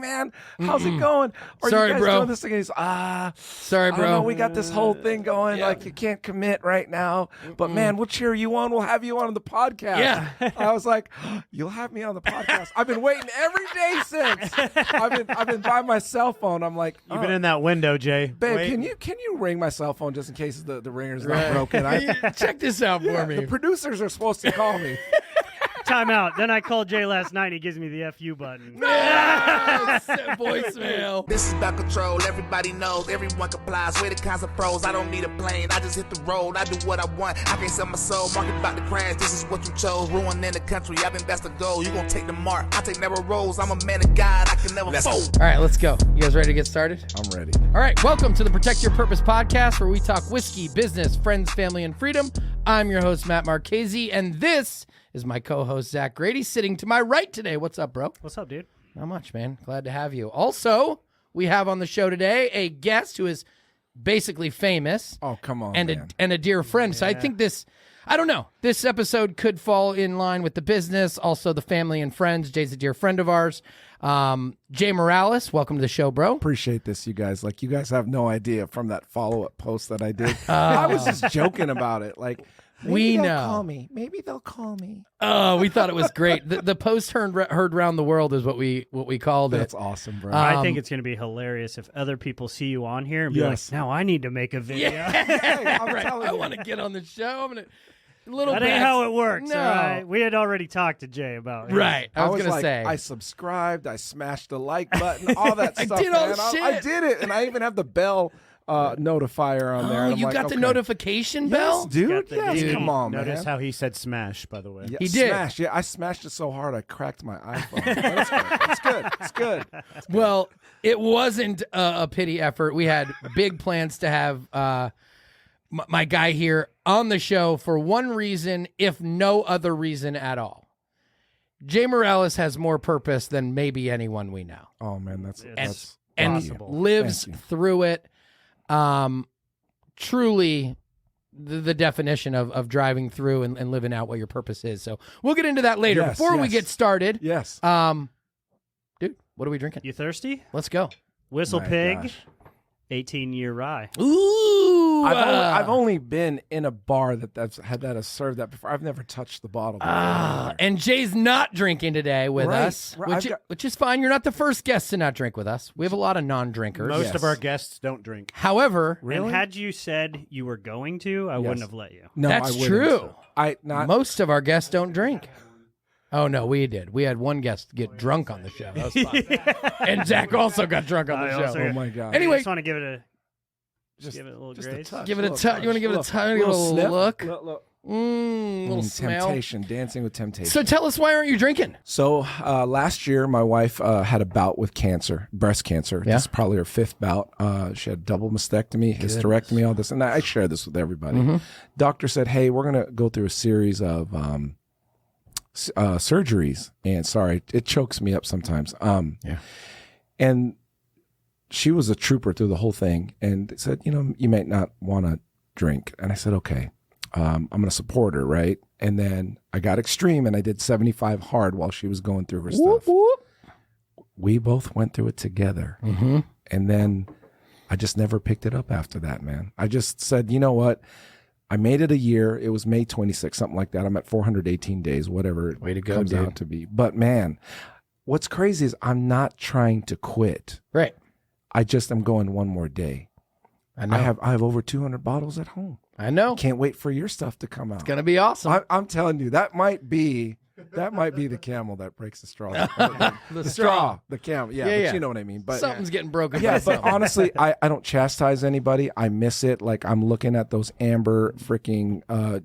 man, how's it going? Or Sorry, you guys bro. doing this thing? And he's, sorry, I don't bro. know, we got this whole thing going. Like, you can't commit right now. But, man, we'll cheer you on. We'll have you on the podcast. Yeah. I was like, you'll have me on the podcast. I've been waiting every day since. I've been by my cell phone. I'm like, You've been in that window, Jay. babe, Wait. can you ring my cell phone just in case the ringer's not broken? Check this out for me. The producers are supposed to call me. Time out. Then I called Jay last night. He gives me the FU button. Yes! Voicemail. This is about control. Everybody knows. Everyone complies. We're the kinds of pros. I don't need a plane. I just hit the road. I do what I want. I can't sell my soul. Market about to crash. This is what you chose. Ruining the country. I've been best to go. You gonna take the mark. I take narrow roads. I'm a man of God. I can never fold. All right, let's go. You guys ready to get started? I'm ready. All right, welcome to the Protect Your Purpose podcast, where we talk whiskey, business, friends, family, and freedom. I'm your host, Matt Marchese, and this is my co-host, Zach Grady, sitting to my right today. What's up, bro? What's up, dude? Not much, man. Glad to have you. Also, we have on the show today a guest who is basically famous. Oh, come on, and a dear friend. So I think this episode could fall in line with the business, also the family and friends. Jay's a dear friend of ours. Jay Miralles, welcome to the show, bro. Appreciate this, you guys. Like, you guys have no idea from that follow-up post that I did. I was just joking about it. Like, maybe they'll call me. Maybe they'll call me. Oh, we thought it was great. The post heard around the world is what we called it. That's awesome, bro. I think it's going to be hilarious if other people see you on here and be like, now I need to make a video. Hey, I'm Right. telling I you. want to get on the show. I'm gonna That ain't how it works, No. all right? We had already talked to Jay about it. Right. I was gonna like, say. I subscribed, I smashed the like button, all that I stuff. did all man. the shit. I did it, and I even have the bell notifier on there. Oh, and I'm you like, got the okay. notification Yes, bell? dude. Got the Yes, DVD. come on, Notice man. how he said smash, by the way. Yeah, He did. Smash. Yeah, I smashed it so hard I cracked my iPhone. But it's good. It's good. It's good. Well, it wasn't a pity effort. We had big plans to have my guy here on the show for one reason, if no other reason at all. Jay Miralles has more purpose than maybe anyone we know, Oh man, that's and Possible. lives Thank you. through it. Truly the definition of driving through and living out what your purpose is. So we'll get into that later. Yes, Before we yes. get started, yes. dude, what are we drinking? You thirsty? Let's go. Whistle My Pig, gosh. 18-year rye. Ooh, I've only been in a bar that has served that before. I've never touched the bottle before. and Jay's not drinking today with Right, us, right. which is fine. You're not the first guest to not drink with us. We have a lot of non-drinkers. Most Yes. of our guests don't drink. However, Really? And had you said you were going to, I wouldn't have let you. No, that's I wouldn't. true. Most most of our guests don't drink. Oh, no, we did. We had one guest get drunk on the show. That was fun. And Zach also got drunk on the I show. also- Oh my god. I Anyway, just want to give it a just give it a little just grace. touch. Give it a little touch. You wanna give it a Look, touch? Give it a little sniff. look? Look. little smell. Temptation, dancing with temptation. So tell us, why aren't you drinking? So last year, my wife had a bout with cancer, breast cancer. Yeah. This is probably her fifth bout. She had double mastectomy, hysterectomy, all this. And I share this with everybody. Doctor said, hey, we're going to go through a series of surgeries. And sorry, it chokes me up sometimes. Yeah. And she was a trooper through the whole thing and said, you might not want to drink. And I said, okay. I'm going to support her, right? And then I got extreme and I did 75 hard while she was going through her stuff. We both went through it together. Mm-hmm. And then I just never picked it up after that, man. I just said, you know what? I made it a year. It was May 26th, something like that. I'm at 418 days, whatever it Way to go, comes dude. out to be. But man, what's crazy is I'm not trying to quit. Right. I just am going one more day. I know. I have over 200 bottles at home. I know. Can't wait for your stuff to come out. It's going to be awesome. I'm telling you, that might be the camel that breaks the straw. The straw, the camel. Yeah, Yeah, but yeah. you know what I mean. But Something's getting broken. yeah, by but something. honestly, I don't chastise anybody. I miss it. Like I'm looking at those amber freaking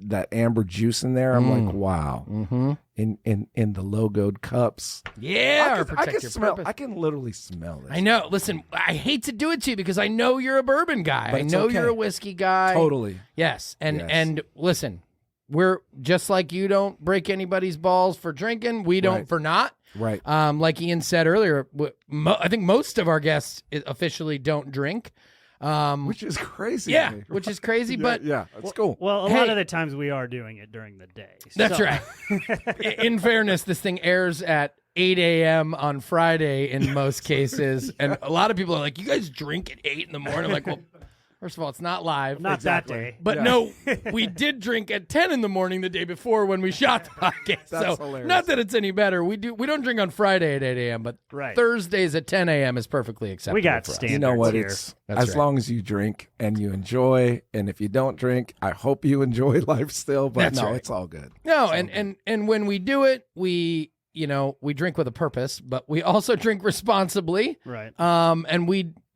that amber juice in there. I'm like, wow. Mm-hmm. In the logoed cups. Yeah, or I protect can your smell. purpose. I can literally smell this. I know. Listen, I hate to do it to you because I know you're a bourbon guy. But I it's know okay. you're a whiskey guy. Totally. Yes. Yes. And listen, we're just like you don't break anybody's balls for drinking. We don't Right. for not. Right. Like Ian said earlier, I think most of our guests officially don't drink. Which is crazy. Yeah, to me. which is crazy, Yeah, but yeah, that's cool. Well, a Hey. lot of the times we are doing it during the day. that's So- right. In fairness, this thing airs at 8 a.m. on Friday in most cases. And a lot of people are like, you guys drink at 8 in the morning. I'm like, well, first of all, it's not live. Not that day. But no, we did drink at 10 in the morning the day before when we shot the podcast. That's so hilarious. not that it's any better. We don't drink on Friday at 8 a.m., but Right. Thursdays at 10 a.m. is perfectly acceptable. We got for us. standards You know what? here. It's That's as right. long as you drink and you enjoy, and if you don't drink, I hope you enjoy life still. But That's no, right. it's all good. No, and when we do it, we drink with a purpose, but we also drink responsibly. Right. And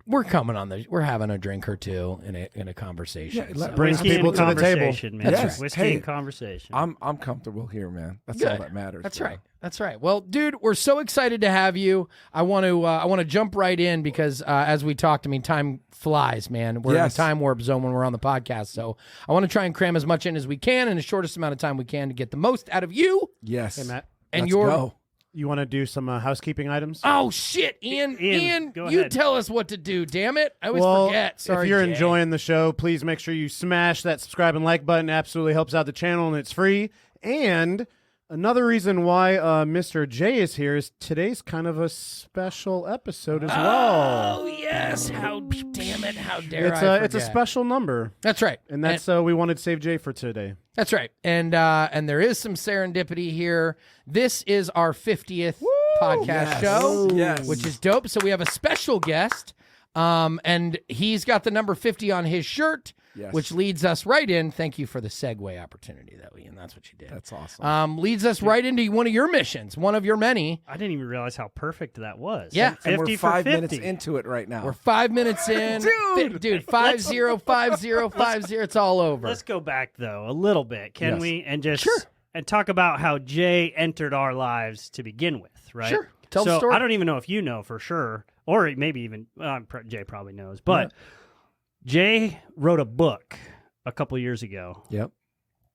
we're coming on we're having a drink or two in a conversation. Yeah, so. brings Whiskey people and to the table. conversation, man. That's right. Whiskey Hey, and conversation. I'm comfortable here, man. That's all Good. that matters. That's bro. right. That's right. Well, dude, we're so excited to have you. I want to jump right in because as we talked, I mean, time flies, man. We're in a Yes. time warp zone when we're on the podcast. So I want to try and cram as much in as we can in the shortest amount of time we can to get the most out of you Yes. Hey, Matt, and Let's your. go. you want to do some housekeeping items? Oh shit, Ian! go You ahead. tell us what to do. Damn it! I always Well, forget. Sorry, if you're Jay. enjoying the show, please make sure you smash that subscribe and like button. It absolutely helps out the channel, and it's free. And another reason why Mr. J is here is today's kind of a special episode as well. Oh yes! How damn it! How dare It's I? it's a forget. special number, That's right, and that's we wanted to save Jay for today. That's right. And there is some serendipity here. This is our 50th podcast Yes. show, Yes. which is dope. So we have a special guest, and he's got the number 50 on his shirt, Yes. which leads us right in. Thank you for the segue opportunity, though, Ian. That's what you did. That's awesome. Leads us right into one of your missions, one of your many. I didn't even realize how perfect that was. Yeah. and 50 we're for 5 50. minutes into it right now. We're 5 minutes in. Dude, 505050. It's all over. Let's go back though a little bit, can Yes. we? And just Sure. and talk about how Jay entered our lives to begin with, right? Sure. Tell so the story. I don't even know if you know for sure, or maybe even Jay probably knows, but Jay wrote a book a couple years ago. Yep.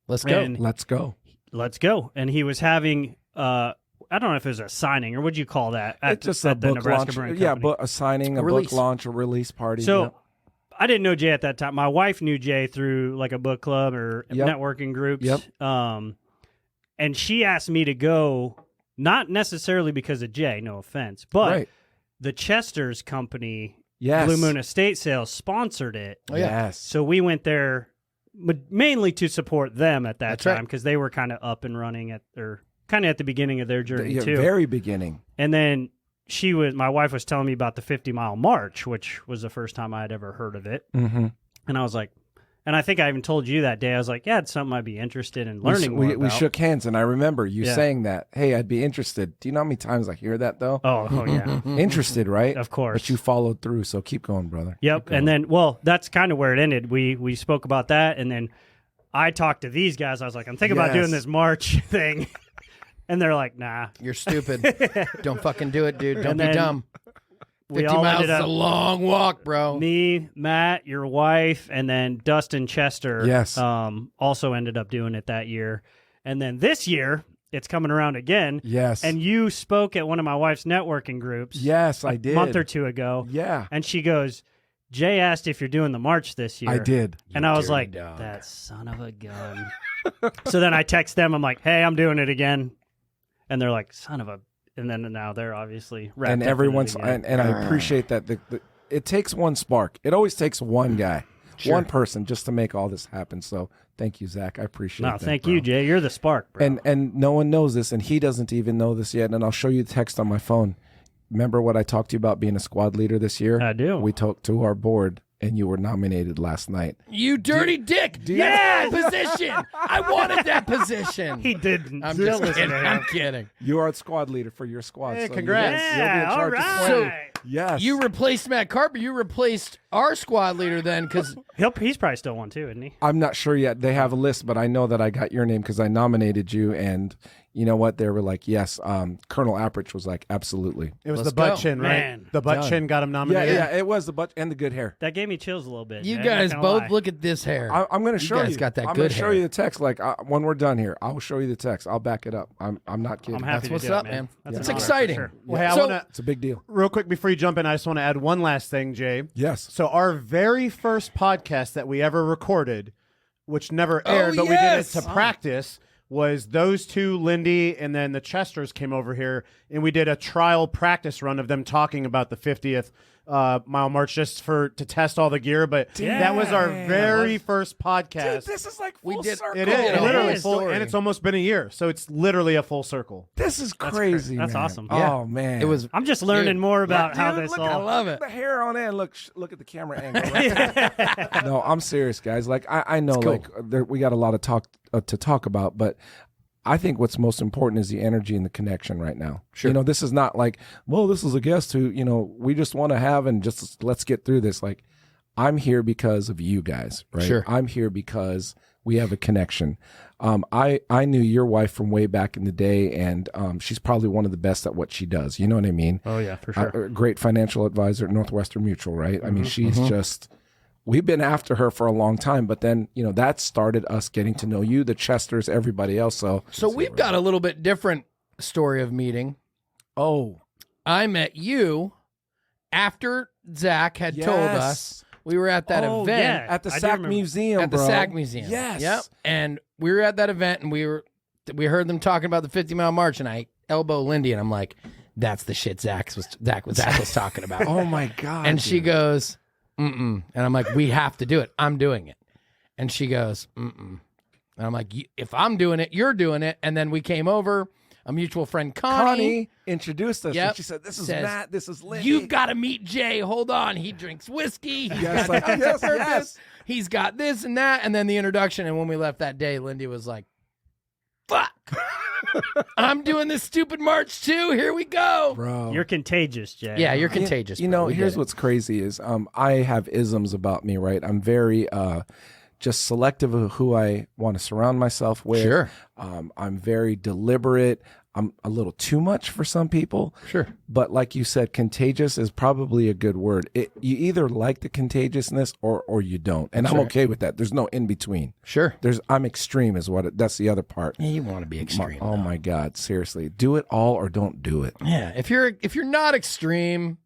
Let's go. And Let's go. let's go. And he was having I don't know if it was a signing or what'd you call that? It's just a at the book Nebraska launch. Brewing Yeah, Company. a signing, A a release. book launch, a release party. So Yep. I didn't know Jay at that time. My wife knew Jay through like a book club or Yep. networking groups. Yep. And she asked me to go, not necessarily because of Jay, no offense, but right. the Chester's company, Yes. Blue Moon Estate Sales, sponsored it. Oh, yeah. Yes. So we went there mainly to support them at that That's right. time because they were kind of up and running at the beginning of their journey Yeah, too. very beginning. And then my wife was telling me about the 50-mile march, which was the first time I had ever heard of it. Mm-hmm. And I was like, and I think I even told you that day, I was like, yeah, it's something I'd be interested in learning more we about. shook hands, and I remember you Yeah. saying that. Hey, I'd be interested. Do you know how many times I hear that though? Oh, yeah, Interested, right? of course. But you followed through, so keep going, brother. Yep. Keep going. And then, well, that's kind of where it ended. We spoke about that, and then I talked to these guys. I was like, I'm thinking about Yes. doing this march thing. And they're like, nah. You're stupid. Don't fucking do it, dude. Don't And be then dumb. We 50 all miles ended is a up, long walk, bro. me, Matt, your wife, and then Dustin Chester Yes. also ended up doing it that year. And then this year, it's coming around again. Yes. And you spoke at one of my wife's networking groups yes, I a did. month or two ago. Yeah, And she goes, Jay asked if you're doing the march this year. I did. And I was dirty like, dog. that son of a gun. So then I text them. I'm like, hey, I'm doing it again. And they're like, son of a. And then now they're obviously wrapped And up in it everyone's again. and I appreciate that. It takes one spark. It always takes one guy, one person, just to make all this happen. So thank you, Zach. I appreciate No, that. thank bro. you, Jay. You're the spark, bro. And no one knows this, and he doesn't even know this yet. And I'll show you the text on my phone. Remember what I talked to you about being a squad leader this year? I do. We talked to our board, and you were nominated last night. You dirty dick. Yeah, position. I wanted that position. He didn't. I'm Don't just listen kidding. to him. I'm kidding. You are a squad leader for your squad. Hey, so congrats. You'll be in Yeah, all charge of right. 20. Yes. You replaced Matt Carper. You replaced our squad leader then because He's probably still one too, isn't he? I'm not sure yet. They have a list, but I know that I got your name because I nominated you. And you know what? They were like, yes. Colonel Apprich was like, absolutely. It was Let's the butt go. chin, right? Man. The butt Done. chin got him Yeah, nominated. yeah. It was the butt and the good hair. That gave me chills a little bit. you Jay, guys not gonna both lie. look at this hair. I'm going to show guys you. got that I'm good gonna show hair. you the text. Like when we're done here, I'll show you the text. I'll back it up. I'm not kidding. I'm happy That's to what's do up, it, man. That's It's an honor, for exciting. sure. Well, hey, I So- want It's a big deal. to real quick before you jump in. I just want to add one last thing, Jay. Yes. So our very first podcast that we ever recorded, which never aired, but we did it yes. to practice, was those two, Lindy, and then the Chesters came over here, and we did a trial practice run of them talking about the 50th mile march just to test all the gear. But that was our very first podcast. Dude, this is like full circle. It is literally It full, is. and it's almost been a year, so it's literally a full circle. This is crazy. That's man. awesome. Yeah. Oh man, It was. I'm just learning more about how Dude, this look all. at- I love it. The hair on end. Look at the camera angle. No, I'm serious, guys. Like I know, cool. like we got a lot of talk to talk about, but I think what's most important is the energy and the connection right now. Sure. You know, this is not like, well, this is a guest who, you know, we just want to have and just let's get through this. Like, I'm here because of you guys, right? Sure. I'm here because we have a connection. I knew your wife from way back in the day, and she's probably one of the best at what she does. You know what I mean? Oh yeah, for sure. A great financial advisor at Northwestern Mutual, right? I mean, she's just, we've been after her for a long time, but then, you know, that started us getting to know you, the Chesters, everybody else. So We've got a little bit different story of meeting. oh, I met you after Zach had told us we were at that Oh, event. yeah. at the I do SAC remember. Museum, At the bro. SAC Museum. Yes. Yep. And we were at that event, and we heard them talking about the 50-mile march, and I elbow Lindy, and I'm like, "That's the shit Zach was talking about." Oh my God. And she dude. goes, "Mm-mm," and I'm like, "We have to do it. I'm doing it." And she goes, "Mm-mm," and I'm like, "If I'm doing it, you're doing it." And then we came over. A mutual friend, Connie introduced us. Yep. And she said, "This is Says, Matt. This is Lindy." You've got to meet Jay. Hold on. He drinks whiskey. He's Yes, got like, tons yes, of purpose. yes. He's got this and that. And then the introduction. And when we left that day, Lindy was like, fuck. I'm doing this stupid march too. Here we go. bro. You're contagious, Jay. Yeah, you're contagious. You bro. know, We get here's it. what's crazy is I have isms about me, right? I'm very just selective of who I want to surround myself with. Sure. I'm very deliberate. I'm a little too much for some people. Sure. But like you said, contagious is probably a good word. You either like the contagiousness or you don't. And I'm right. okay with that. There's no in between. Sure. I'm extreme is that's the other part. Yeah, you want to be extreme. Oh my God, seriously. Do it all or don't do it. Yeah. If you're not extreme,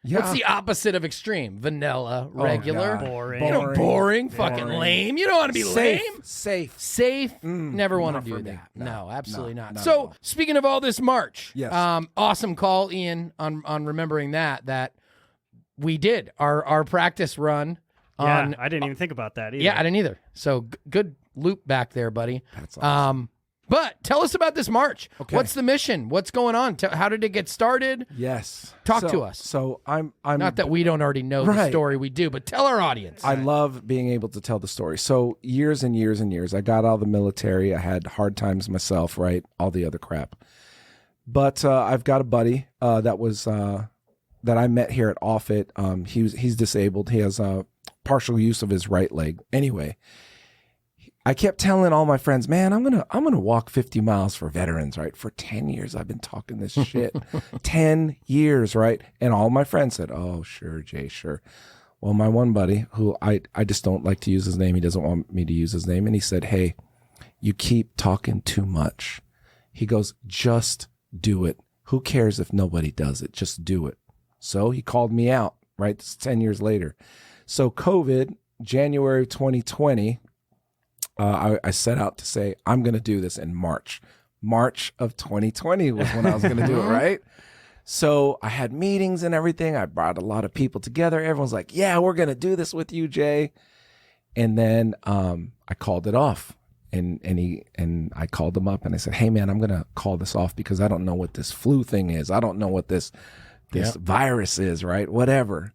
Yeah. what's the opposite of extreme? Vanilla, regular, God. Boring. You know, boring, fucking lame. You don't want to be Safe. lame. Safe. Safe, never want to not do for me. that. No, absolutely No, not. not at So, all. speaking of all this March, Yes. awesome call, Ian, on remembering that we did our practice run Yeah, on. I didn't even think about that either. Yeah, I didn't either. So good loop back there, buddy. That's awesome. But tell us about this march. Okay. What's the mission? What's going on? How did it get started? Yes. Talk So- to us. So I'm Not that we don't already know the Right. story, we do, but tell our audience. I love being able to tell the story. So years and years and years, I got out of the military. I had hard times myself, right? All the other crap. But I've got a buddy that I met here at Offutt. He's disabled. He has partial use of his right leg. Anyway, I kept telling all my friends, man, I'm gonna walk 50 miles for veterans, right? For 10 years, I've been talking this shit. 10 years, right? And all my friends said, oh, sure, Jay, sure. Well, my one buddy, who I just don't like to use his name, he doesn't want me to use his name, and he said, hey, you keep talking too much. He goes, just do it. Who cares if nobody does it? Just do it. So he called me out, right? This is 10 years later. So COVID, January of 2020, I set out to say, I'm going to do this in March. March of 2020 was when I was going to do it, right? So I had meetings and everything. I brought a lot of people together. Everyone's like, yeah, we're going to do this with you, Jay. And then I called it off. And I called him up and I said, hey, man, I'm going to call this off because I don't know what this flu thing is. I don't know what this virus is, right? Whatever.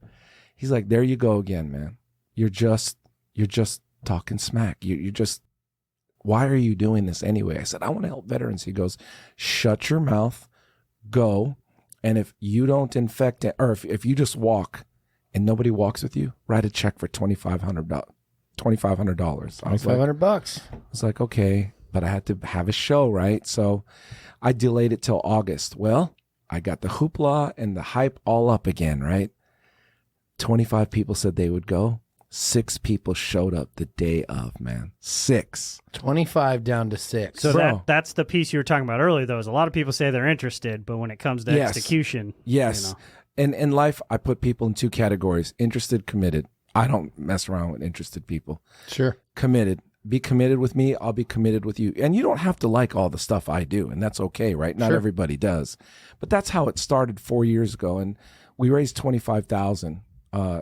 He's like, there you go again, man. You're just talking smack. You're just, why are you doing this anyway? I said, I want to help veterans. He goes, shut your mouth, go. And if you don't infect it, or if you just walk and nobody walks with you, write a check for $2,500. I was like, $2,500. I was like, okay, but I had to have a show, right? So I delayed it till August. Well, I got the hoopla and the hype all up again, right? 25 people said they would go. 6 people showed up the day of, man. 6. 25 down to 6. So Bro. that's the piece you were talking about earlier, though, is a lot of people say they're interested, but when it comes to Yes. execution, Yes. you know. And in life, I put people in 2 categories: interested, committed. I don't mess around with interested people. Sure. Committed. be committed with me, I'll be committed with you. And you don't have to like all the stuff I do, and that's okay, right? Not everybody does. But that's how it started 4 years ago, and we raised $25,000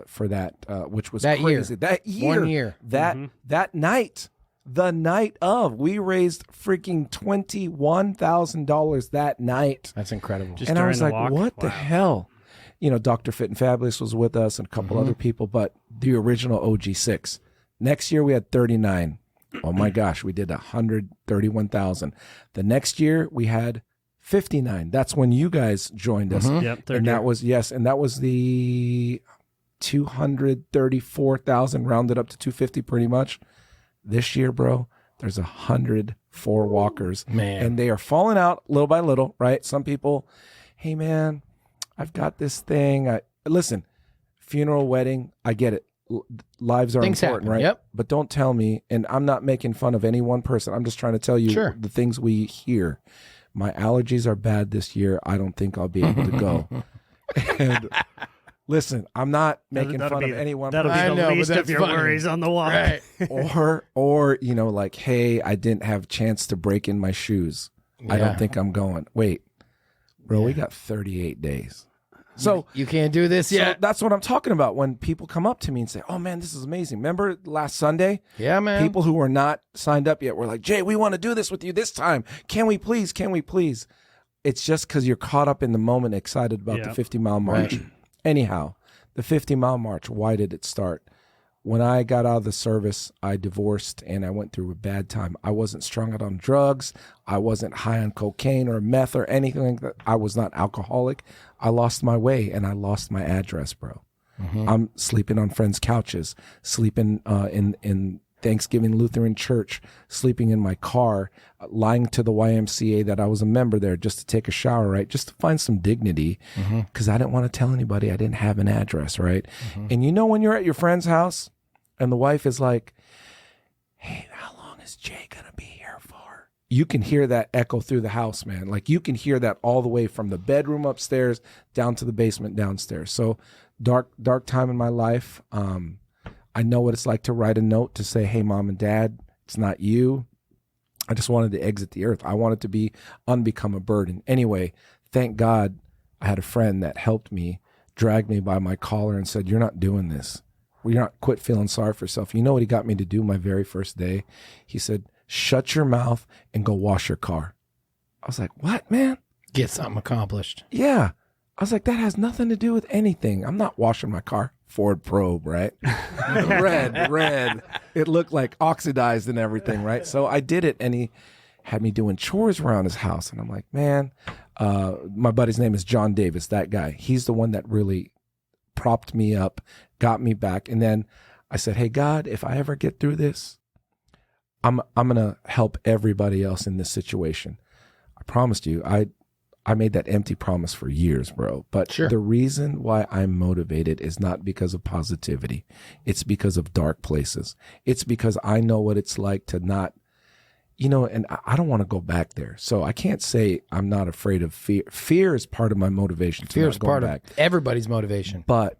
for that, which was crazy. That year. 1 year. That night, the night of, we raised freaking $21,000 that night. That's incredible. Just And I during was the like, walk? what the Wow. hell? You know, Dr. Fit and Fabulous was with us and a couple other people, but the original OG6. Next year we had 39. Oh my gosh, we did 131,000. The next year we had 59. That's when you guys joined us. Yep, third And year. that was, and that was the 234,000 rounded up to 250 pretty much. This year, bro, there's 104 walkers. Man. And they are falling out little by little, right? Some people, hey man, I've got this thing. Listen, funeral, wedding, I get it. Lives are Things important, happen, right? yep. But don't tell me, and I'm not making fun of any one person. I'm just trying to tell you Sure. the things we hear. My allergies are bad this year. I don't think I'll be able to go. And listen, I'm not making fun of any one That'll person. be I know, the but least of that's your funny. worries on the walk. Right. or you know, like, hey, I didn't have a chance to break in my shoes. I Yeah. don't think I'm going. Wait, bro, we got 38 days. So You can't do this so yet. that's what I'm talking about when people come up to me and say, oh man, this is amazing. Remember last Sunday? Yeah, man. People who were not signed up yet were like, Jay, we want to do this with you this time. Can we please? Can we please? It's just because you're caught up in the moment, excited about the Yep. 50-mile march. Anyhow, the 50-mile march, why did it start? When I got out of the service, I divorced and I went through a bad time. I wasn't strung out on drugs. I wasn't high on cocaine or meth or anything like that. I was not alcoholic. I lost my way and I lost my address, bro. I'm sleeping on friends' couches, sleeping in Thanksgiving Lutheran Church, sleeping in my car, lying to the YMCA that I was a member there just to take a shower, right? Just to find some dignity because I didn't want to tell anybody I didn't have an address, right? And you know when you're at your friend's house and the wife is like, hey, how long is Jay going to be here for? You can hear that echo through the house, man. Like you can hear that all the way from the bedroom upstairs down to the basement downstairs. So dark time in my life. I know what it's like to write a note to say, hey, mom and dad, it's not you. I just wanted to exit the earth. I wanted to be unbecome a burden. Anyway, thank God I had a friend that helped me, dragged me by my collar and said, you're not doing this. Well, you're not quit feeling sorry for yourself. You know what he got me to do my very first day? He said, shut your mouth and go wash your car. I was like, what, man? Get something accomplished. Yeah. I was like, that has nothing to do with anything. I'm not washing my car. Ford Probe, right? red. It looked like oxidized and everything, right? So I did it, and he had me doing chores around his house. And I'm like, man, my buddy's name is John Davis, that guy. He's the one that really propped me up, got me back. And then I said, hey, God, if I ever get through this, I'm going to help everybody else in this situation. I promised you, I made that empty promise for years, bro. But Sure. the reason why I'm motivated is not because of positivity. It's because of dark places. It's because I know what it's like to not, you know, and I don't want to go back there. So I can't say I'm not afraid of fear. Fear is part of my motivation. Fear is not going part back. of everybody's motivation. But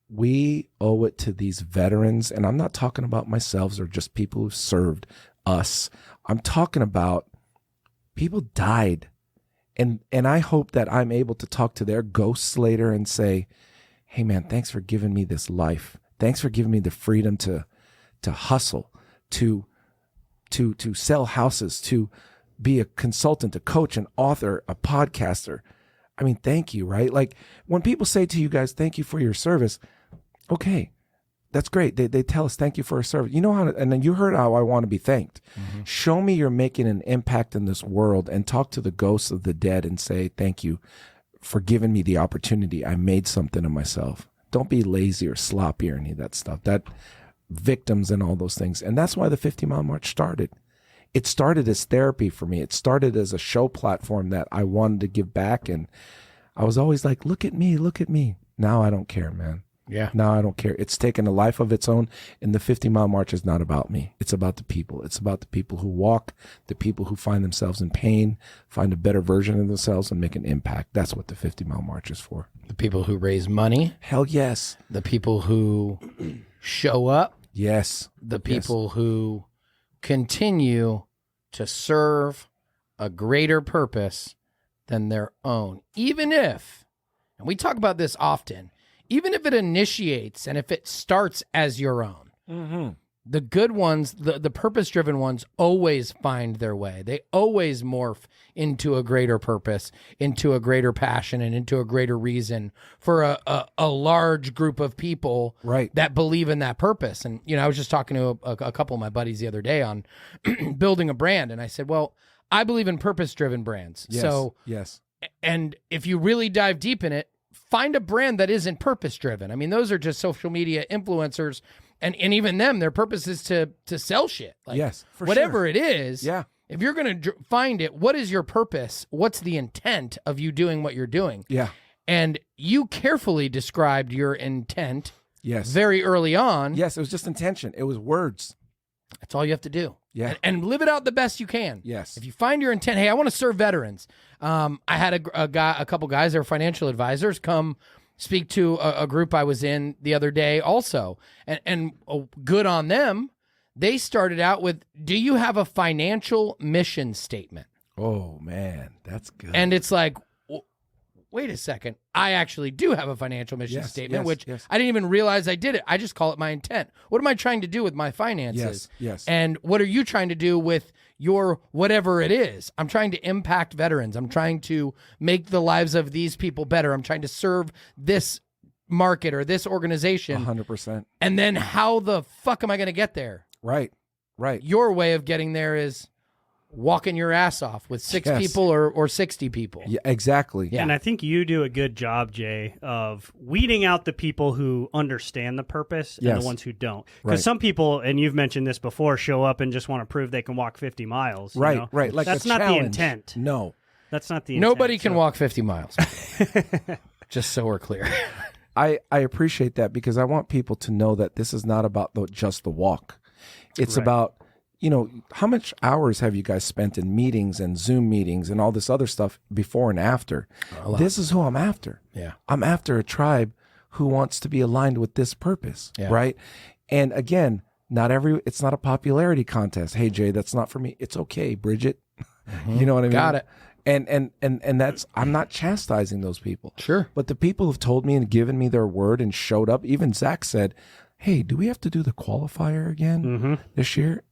we owe it to these veterans. And I'm not talking about myself or just people who served us. I'm talking about people died. And I hope that I'm able to talk to their ghosts later and say, hey, man, thanks for giving me this life. Thanks for giving me the freedom to hustle, to sell houses, to be a consultant, a coach, an author, a podcaster. I mean, thank you, right? Like when people say to you guys, thank you for your service. Okay, that's great. They tell us thank you for our service. You know how to, and then you heard how I want to be thanked. Show me you're making an impact in this world and talk to the ghosts of the dead and say, thank you for giving me the opportunity. I made something of myself. Don't be lazy or sloppy or any of that stuff. That victims and all those things. And that's why the 50-mile march started. It started as therapy for me. It started as a show platform that I wanted to give back. And I was always like, look at me, look at me. Now I don't care, man. Yeah. Now I don't care. It's taken a life of its own. And the 50-mile march is not about me. It's about the people. It's about the people who walk, the people who find themselves in pain, find a better version of themselves and make an impact. That's what the 50-mile march is for. The people who raise money, Hell yes. the people who show up, Yes. the people who continue to serve a greater purpose than their own. Even if, and we talk about this often, even if it initiates and if it starts as your own, the good ones, the purpose-driven ones always find their way. They always morph into a greater purpose, into a greater passion, and into a greater reason for a large group of people that believe in that purpose. And, I was just talking to a couple of my buddies the other day on building a brand, and I said, well, I believe in purpose-driven brands. Yes. And if you really dive deep in it, find a brand that isn't purpose-driven. I mean, those are just social media influencers. And even them, their purpose is to sell shit. Like, yes, for whatever sure. it is. Yeah. If you're going to find it, what is your purpose? What's the intent of you doing what you're doing? Yeah. And you carefully described your intent. Yes. Very early on. Yes, it was just intention. It was words. That's all you have to do. Yeah. And live it out the best you can. Yes. If you find your intent, hey, I want to serve veterans. I had a couple guys that are financial advisors come speak to a group I was in the other day also. And good on them. They started out with, do you have a financial mission statement? Oh, man, that's good. And it's like, wait a second. I actually do have a financial mission statement, which I didn't even realize I did it. I just call it my intent. What am I trying to do with my finances? Yes. And what are you trying to do with your whatever it is? I'm trying to impact veterans. I'm trying to make the lives of these people better. I'm trying to serve this market or this organization. 100%. And then how the fuck am I going to get there? Right. Your way of getting there is walking your ass off with 6 people or 60 people. Yeah, exactly. Yeah. And I think you do a good job, Jay, of weeding out the people who understand the purpose and the ones who don't. Because some people, and you've mentioned this before, show up and just want to prove they can walk 50 miles. Right, you know? right. Like that's a not challenge. the intent. No. That's not the intent. Nobody can walk 50 miles. Just so we're clear. I appreciate that because I want people to know that this is not about just the walk. It's about, how much hours have you guys spent in meetings and Zoom meetings and all this other stuff before and after? This is who I'm after. Yeah. I'm after a tribe who wants to be aligned with this purpose, right? And again, it's not a popularity contest. Hey, Jay, that's not for me. It's okay, Bridget. You know what I mean? Got it. And that's, I'm not chastising those people. Sure. But the people who've told me and given me their word and showed up, even Zach said, hey, do we have to do the qualifier again this year?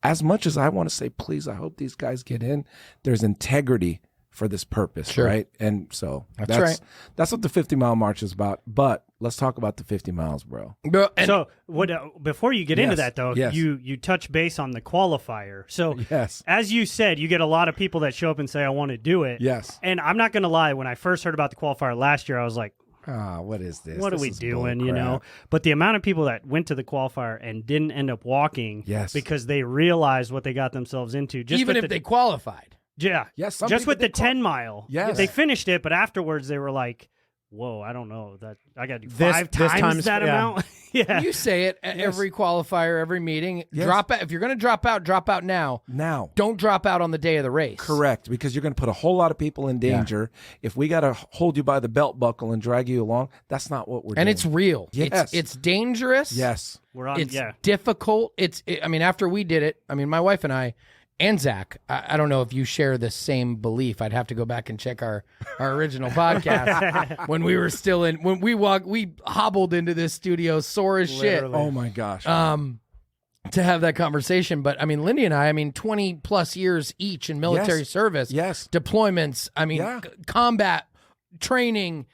As much as I want to say, please, I hope these guys get in, there's integrity for this purpose, right? And so that's right. That's what the 50-mile march is about. But let's talk about the 50 miles, bro. So what? Before you get into that, though, yes. you touch base on the qualifier. So Yes. as you said, you get a lot of people that show up and say, I want to do it. Yes. And I'm not going to lie, when I first heard about the qualifier last year, I was like, what is this? What This are we is doing, bull you crap. know? But the amount of people that went to the qualifier and didn't end up walking because they realized what they got themselves into. Just even if they qualified. Yeah. Yes, some just people with the did 10 mile. Yes. They finished it, but afterwards they were like, whoa, I don't know. That I got to do This 5 times times- that yeah. amount. Yeah. You say it at every qualifier, every meeting. Yes. Drop out. If you're going to drop out now. Now. Don't drop out on the day of the race. Correct, because you're going to put a whole lot of people in danger. If we got to hold you by the belt buckle and drag you along, that's not what we're doing. And it's real. Yes. It's dangerous. Yes. We're on, It's difficult. After we did it, my wife and I, and Zach, I don't know if you share the same belief. I'd have to go back and check our original podcast when we were still when we hobbled into this studio sore as shit. Oh my gosh. To have that conversation. But Lindy and I, 20 plus years each in military service. Yes. Deployments. Combat training.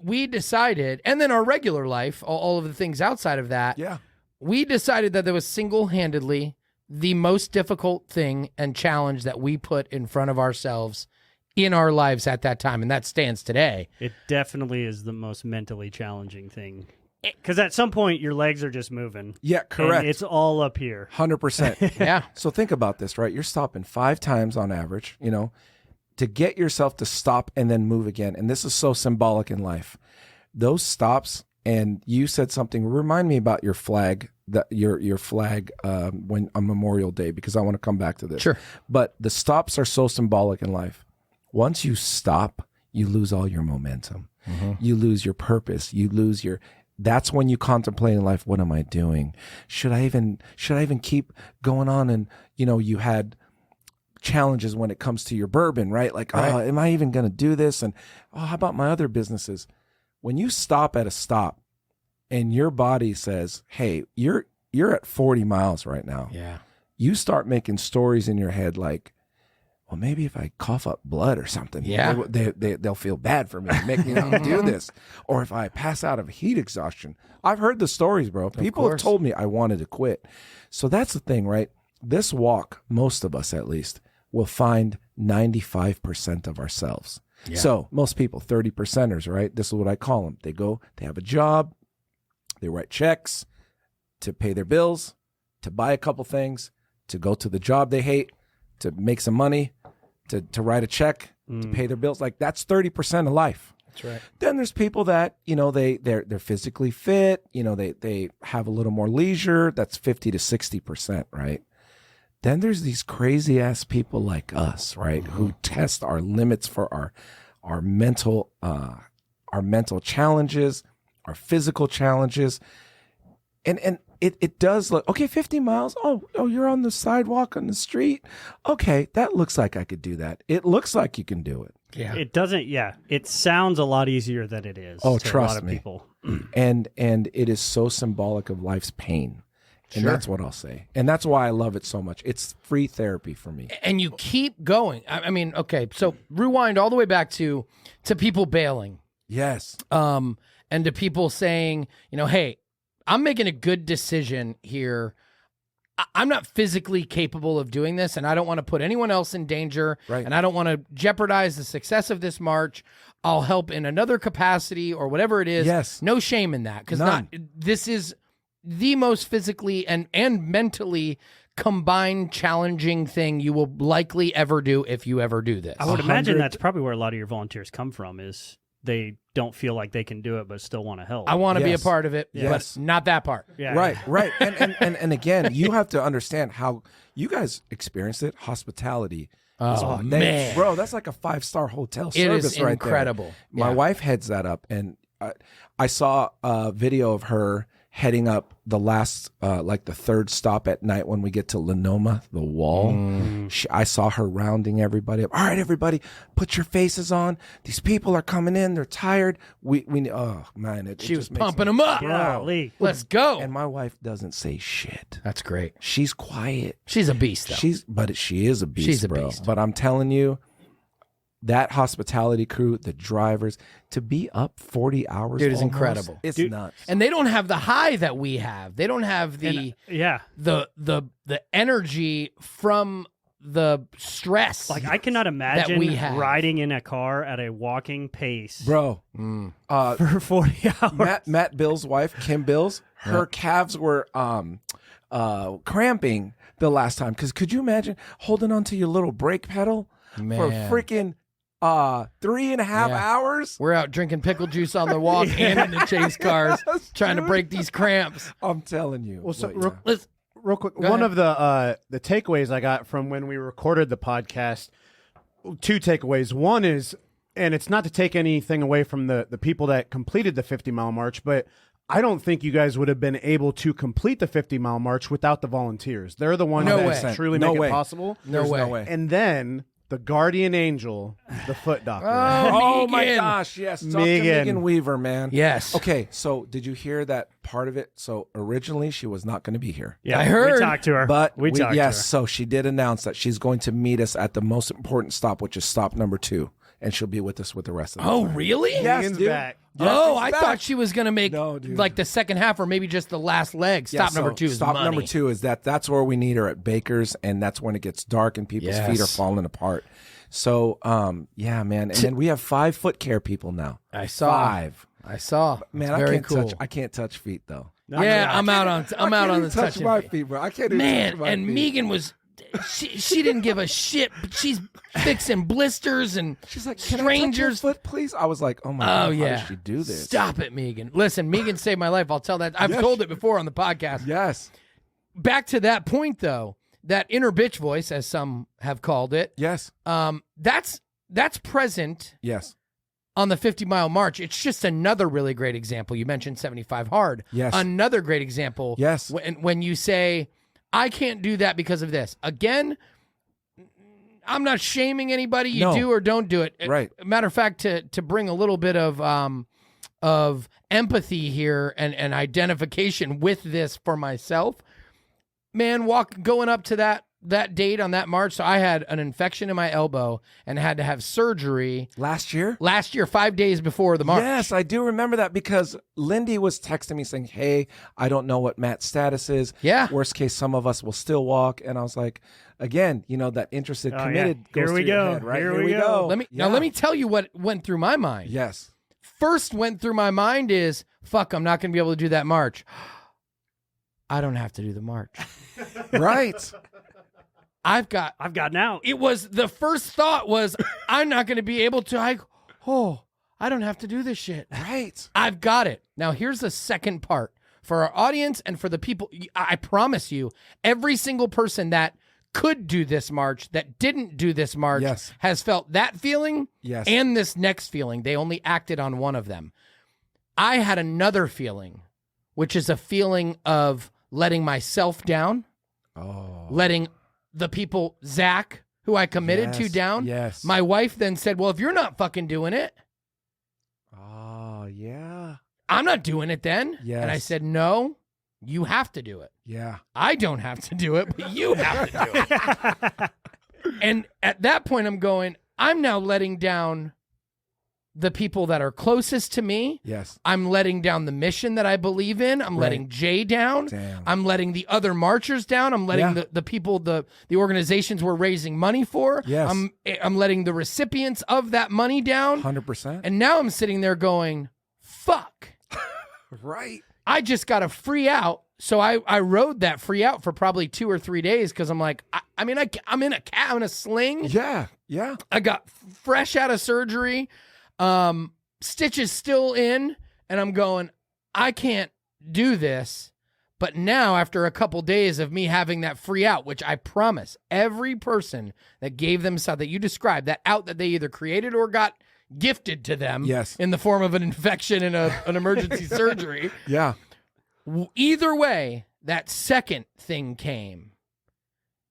We decided, and then our regular life, all of the things outside of that. Yeah. We decided that there was single-handedly the most difficult thing and challenge that we put in front of ourselves in our lives at that time, and that stands today. It definitely is the most mentally challenging thing. Because at some point, your legs are just moving. Yeah, correct. And it's all up here. 100%. Yeah. So think about this, right? You're stopping 5 times on average, to get yourself to stop and then move again. And this is so symbolic in life. Those stops, and you said something, remind me about your flag, your flag when on Memorial Day, because I want to come back to this. Sure. But the stops are so symbolic in life. Once you stop, you lose all your momentum. You lose your purpose. You lose that's when you contemplate in life, what am I doing? Should I even keep going on? And, you had challenges when it comes to your bourbon, right? Like, Right. am I even going to do this? And how about my other businesses? When you stop at a stop and your body says, hey, you're at 40 miles right now. Yeah. You start making stories in your head like, well, maybe if I cough up blood or something, Yeah. they'll feel bad for me, make me not do this. Or if I pass out of heat exhaustion. I've heard the stories, bro. People have told me I wanted to quit. So that's the thing, right? This walk, most of us at least, will find 95% of ourselves. Yeah. So most people, 30%ers, right? This is what I call them. They have a job, they write checks to pay their bills, to buy a couple things, to go to the job they hate, to make some money, to write a check, to pay their bills. Like that's 30% of life. That's right. Then there's people that, they're physically fit, they have a little more leisure. That's 50 to 60%, right? Then there's these crazy ass people like us, right? Who test our limits for our mental challenges, our physical challenges. And it does look, okay, 50 miles. Oh, you're on the sidewalk on the street. Okay, that looks like I could do that. It looks like you can do it. Yeah. It doesn't, it sounds a lot easier than it is Oh, to trust a lot of me. people. And it is so symbolic of life's pain. And Sure. that's what I'll say. And that's why I love it so much. It's free therapy for me. And you keep going. I mean, okay, so rewind all the way back to people bailing. Yes. And to people saying, hey, I'm making a good decision here. I'm not physically capable of doing this, and I don't want to put anyone else in danger, Right. and I don't want to jeopardize the success of this march. I'll help in another capacity or whatever it is. Yes. No shame in that, because None. this is the most physically and mentally combined challenging thing you will likely ever do if you ever do this. I would imagine 100 that's probably where a lot of your volunteers come from is they don't feel like they can do it, but still want to help. I want to be a Yes. part of it, Yes. but not that part. Yeah. Right. And again, you have to understand how you guys experienced it. Hospitality. Oh, They- man. Bro, that's like a 5-star hotel It service is right incredible. there. My Yeah. wife heads that up, and I saw a video of her heading up the last, like the third stop at night when we get to Lenoma, the wall. I saw her rounding everybody up. All right, everybody, put your faces on. These people are coming in. They're tired. We oh, man. It She was just makes pumping me- them up. Golly. Let's go. And my wife doesn't say shit. That's great. She's quiet. She's a beast, though. She is a beast. She's a bro. beast. But I'm telling you, that hospitality crew, the drivers, to be up 40 hours, Dude, it's almost, incredible. It's Dude, nuts. And they don't have the high that we have. They don't have the the energy from the stress. Like I cannot imagine we have. riding in a car at a walking pace, Bro, for 40 hours. Matt Bill's wife, Kim Bills, her calves were cramping the last time. Because could you imagine holding onto your little brake pedal for Man. freaking 3.5 Yeah. hours? We're out drinking pickle juice on the walk and in the chase cars, trying to break these cramps. I'm telling you. Well, so But, yeah. Let's, real quick, Go one ahead. of the takeaways I got from when we recorded the podcast, two takeaways. One is, and it's not to take anything away from the people that completed the 50-mile march, but I don't think you guys would have been able to complete the 50-mile march without the volunteers. They're the ones No that way. truly No make way. it possible. No There's way. And then the guardian angel, the foot doctor. Oh my Megan. gosh, yes. Talk to Megan. Megan Weaver, man. yes. Okay, so did you hear that part of it? So originally she was not going to be here. Yeah, I heard. We talked to her. But we talked yes, to her. so she did announce that she's going to meet us at the most important stop, which is stop number 2, and she'll be with us with the rest of the Oh, time. really? Yes, Megan's dude. back. Oh, she's I back. thought she was going to make No, dude. like the second half or maybe just the last leg. Yeah, Stop number so 2 is stop money. number 2 is that's where we need her at Baker's, and that's when it gets dark and people's feet are Yes. falling apart. So, yeah, man, and then we have 5 foot care people now. I saw. 5. I saw. Man, It's I very can't cool. touch. I can't touch feet though. Yeah, I'm out on I can't the even touch touching my feet. feet, bro. I can't even Man, touch my and feet. Megan was she didn't give a shit, but she's fixing blisters and She's like, "Can I touch your strangers. foot, please?" I was like, "Oh my Oh god, yeah. how does she do this?" Stop it, Megan. Listen, Megan saved my life. I'll tell that. I've Yes. told it before on the podcast. Yes, Back to that point though, that inner bitch voice, as some have called it, yes, that's present yes. on the 50-mile march. It's just another really great example. You mentioned 75 hard. Yes. Another great example. Yes. When you say, I can't do that because of this. Again, I'm not shaming anybody. You do or don't do it. Right. Matter of fact, to bring a little bit of empathy here and identification with this for myself, man, going up to that date on that march. So I had an infection in my elbow and had to have surgery Last year, 5 days before the march. Yes, I do remember that because Lindy was texting me saying, hey, I don't know what Matt's status is. Yeah. Worst case, some of us will still walk. And I was like, again, that interested, committed goes Here we through your go. head, right? Here we go. Let me tell you what went through my mind. Yes. First went through my mind is, fuck, I'm not going to be able to do that march. I don't have to do the march. Right. I've gotten out. It was the first thought was, I'm not going to be able to. I don't have to do this shit. Right. I've got it. Now, here's the second part. For our audience and for the people, I promise you, every single person that could do this march, that didn't do this march, Yes. has felt that feeling Yes. and this next feeling. They only acted on one of them. I had another feeling, which is a feeling of letting myself down, letting the people, Zach, who I committed to, down. Yes. My wife then said, well, if you're not fucking doing it, Oh, yeah. I'm not doing it then. Yes. And I said, no, you have to do it. Yeah. I don't have to do it, but you have to do it. And at that point, I'm going, I'm now letting down the people that are closest to me. Yes. I'm letting down the mission that I believe in. I'm letting Jay down. Damn. I'm letting the other marchers down. I'm letting Yeah. the people, the organizations we're raising money for. Yes. I'm letting the recipients of that money down. 100%. And now I'm sitting there going, fuck. Right. I just got a free out. So I rode that free out for probably 2 or 3 days because I'm like, I'm in a sling. Yeah. Yeah. I got fresh out of surgery. Stitches still in, and I'm going, I can't do this. But now, after a couple days of me having that free out, which I promise every person that gave themselves, that you described, that out that they either created or got gifted to them Yes. in the form of an infection and an emergency surgery. Yeah. Either way, that second thing came,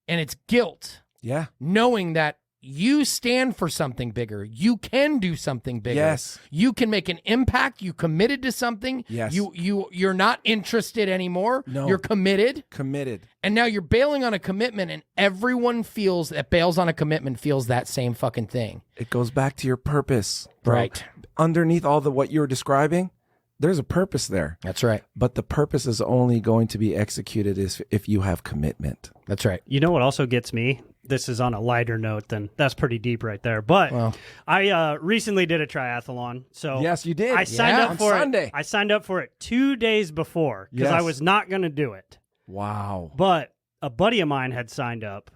and it's guilt, Yeah. knowing that you stand for something bigger. You can do something bigger. Yes. You can make an impact. You committed to something. Yes. You're not interested anymore. No. You're committed. Committed. And now you're bailing on a commitment, and everyone that bails on a commitment feels that same fucking thing. It goes back to your purpose. Bro. Right. Underneath all what you're describing, there's a purpose there. That's right. But the purpose is only going to be executed if you have commitment. That's right. You know what also gets me? This is on a lighter note than that's pretty deep right there. But Well. I recently did a triathlon. So Yes, you did. I signed Yeah. up On for Sunday. it. I signed up for it 2 days before because I Yes. was not going to do it. Wow. But a buddy of mine had signed up